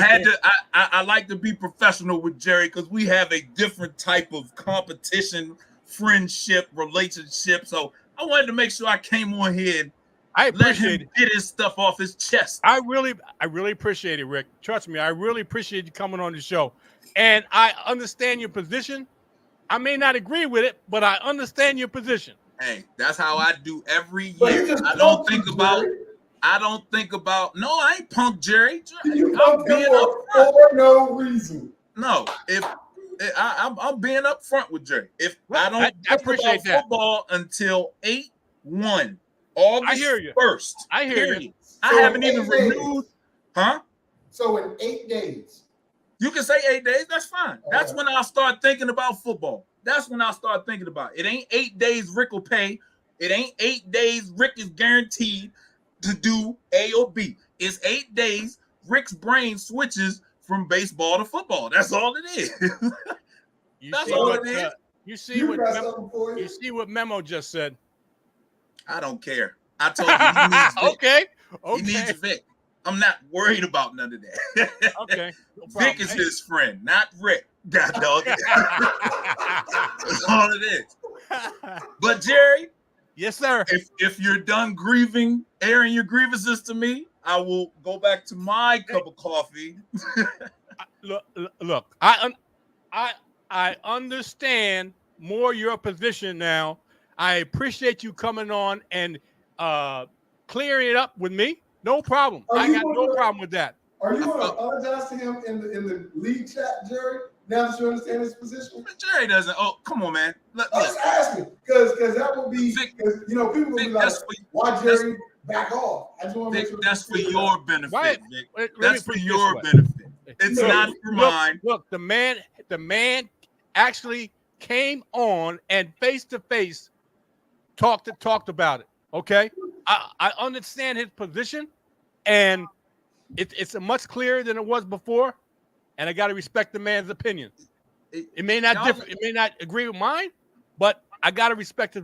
I like to be professional with Jerry because we have a different type of competition, friendship, relationship. So I wanted to make sure I came on here and I appreciate let him get his stuff off his chest. I really appreciate it, Rick. Trust me, I really appreciate you coming on the show. And I understand your position. I may not agree with it, but I understand your position. Hey, that's how I do every year. I don't think about. No, I ain't punk Jerry. You punk him for no reason. No, I'm being upfront with Jerry. If I don't appreciate about football until 8/1, August 1st. I hear you. I haven't even renewed. Huh? So in 8 days. You can say 8 days. That's fine. That's when I'll start thinking about football. That's when I'll start thinking about it. It ain't 8 days Rick will pay. It ain't 8 days Rick is guaranteed to do A or B. It's 8 days Rick's brain switches from baseball to football. That's all it is. That's all it is. You see what Memo just said. I don't care. I told you he needs Vic. Okay. He needs Vic. I'm not worried about none of that. Okay. No Vic is his friend, not Rick. God dog. That's all it is. But Jerry. Yes, sir. If you're done airing your grievances to me, I will go back to my cup of coffee. Look. I understand more your position now. I appreciate you coming on and clearing it up with me. No problem. I got no problem with that. Are you going to apologize to him in the league chat, Jerry? Now that you understand his position, Jerry doesn't. Oh, come on, man. I'm just asking because that will be because people will be like, "Why Jerry back off?" I just want to make sure that's for your benefit, right. Vic. That's for your benefit. It's not for mine. Look, the man actually came on and face to face talked about it. Okay, I understand his position, and it's much clearer than it was before. And I got to respect the man's opinion. It may not differ. It may not agree with mine, but I got to respect his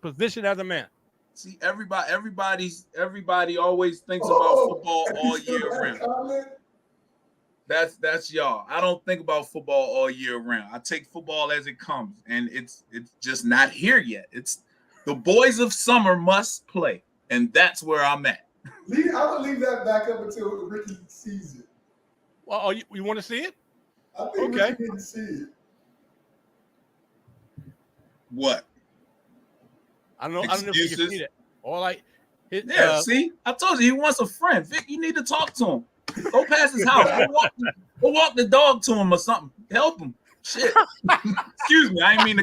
position as a man. See, everybody always thinks about football all year round. That's y'all. I don't think about football all year round. I take football as it comes, and it's just not here yet. It's the boys of summer must play, and that's where I'm at. I would leave that back up until Ricky sees it. Well, you want to see it? I think Ricky need to see it. What? I don't know if you can see that. Or like, see, I told you he wants a friend. Vic, you need to talk to him. Go past his house. Go walk the dog to him or something. Help him. Shit. Excuse me. I didn't mean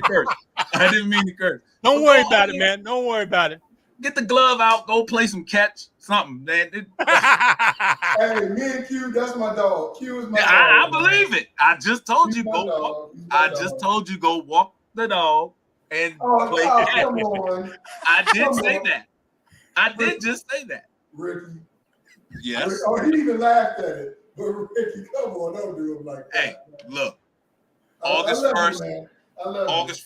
to curse. Don't worry about it, man. Don't worry about it. Get the glove out. Go play some catch. Something, man. Hey, me and Q, that's my dog. Q is my dog. I believe it. I just told you go walk. I just told you go walk the dog and play catch. Come on. I did say that. I did just say that. Ricky. Yes. Oh, he even laughed at it. But Ricky, come on, don't do him like that. Hey, look. August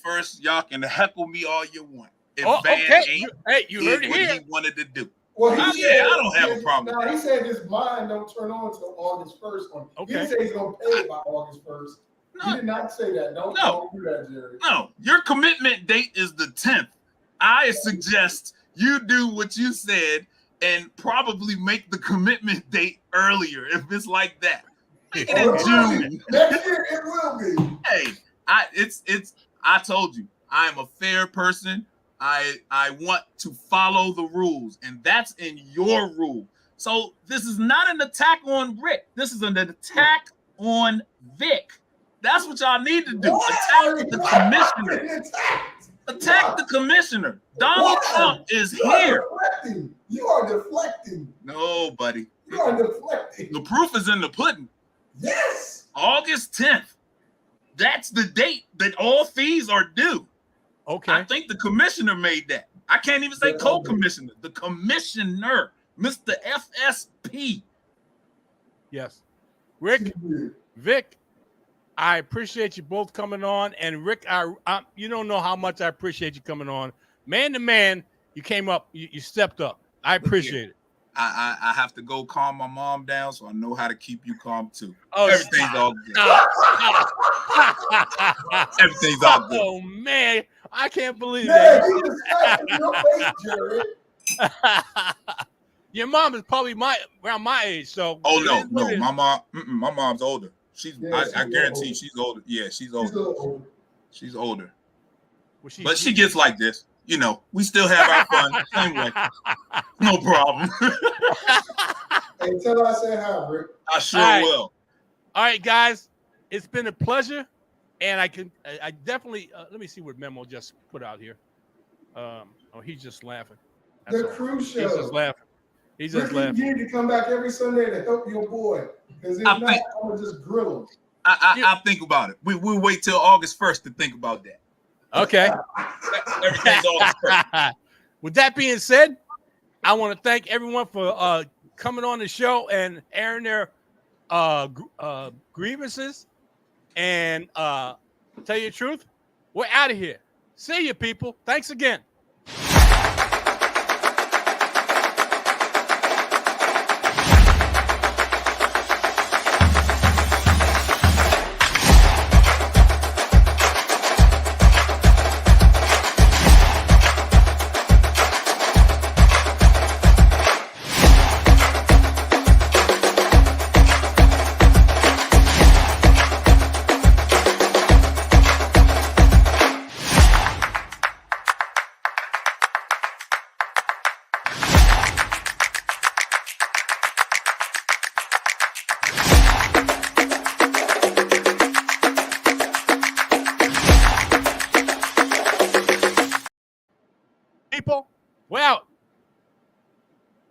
1st, y'all can heckle me all you want. If Van ain't you heard it what here. He wanted to do. Well, I don't have a problem. Now, he said his mind don't turn on until August 1st. He didn't say he's going to pay it by August 1st. No. He did not say that. Don't do that, Jerry. No, your commitment date is the 10th. I suggest you do what you said and probably make the commitment date earlier if it's like that. Make it in June. Next year it will be. Hey, I told you, I am a fair person. I want to follow the rules, and that's in your rule. So this is not an attack on Rick. This is an attack on Vic. That's what y'all need to do. Attack the commissioner. Attack the commissioner. Donald Trump is here. You are deflecting. No, buddy. You are deflecting. The proof is in the pudding. Yes. August 10th. That's the date that all fees are due. Okay. I think the commissioner made that. I can't even say co-commissioner. The commissioner, Mr. FSP. Yes. Rick, Vic, I appreciate you both coming on. And Rick, you don't know how much I appreciate you coming on. Man to man, you came up, you stepped up. I appreciate it. I have to go calm my mom down, so I know how to keep you calm too. Oh, everything's all good. Everything's all good. Oh man, I can't believe that. Your mom is probably around my age, so. Oh no, my mom's older. I guarantee she's older. Yeah, she's older. She's older. But she gets like this. You know, we still have our fun. Same way. No problem. Hey, tell her I said hi, Rick. I sure will. All right, guys. It's been a pleasure. And I definitely, let me see what Memo just put out here. He's just laughing. The cruise show. He's just laughing. He's just laughing. You need to come back every Sunday to help your boy. Because if not, I'm going to just grill him. I'll think about it. We'll wait till August 1st to think about that. Okay. Everything's August 1st. With that being said, I want to thank everyone for coming on the show and airing their grievances. And tell you the truth, we're out of here. See you, people. Thanks again.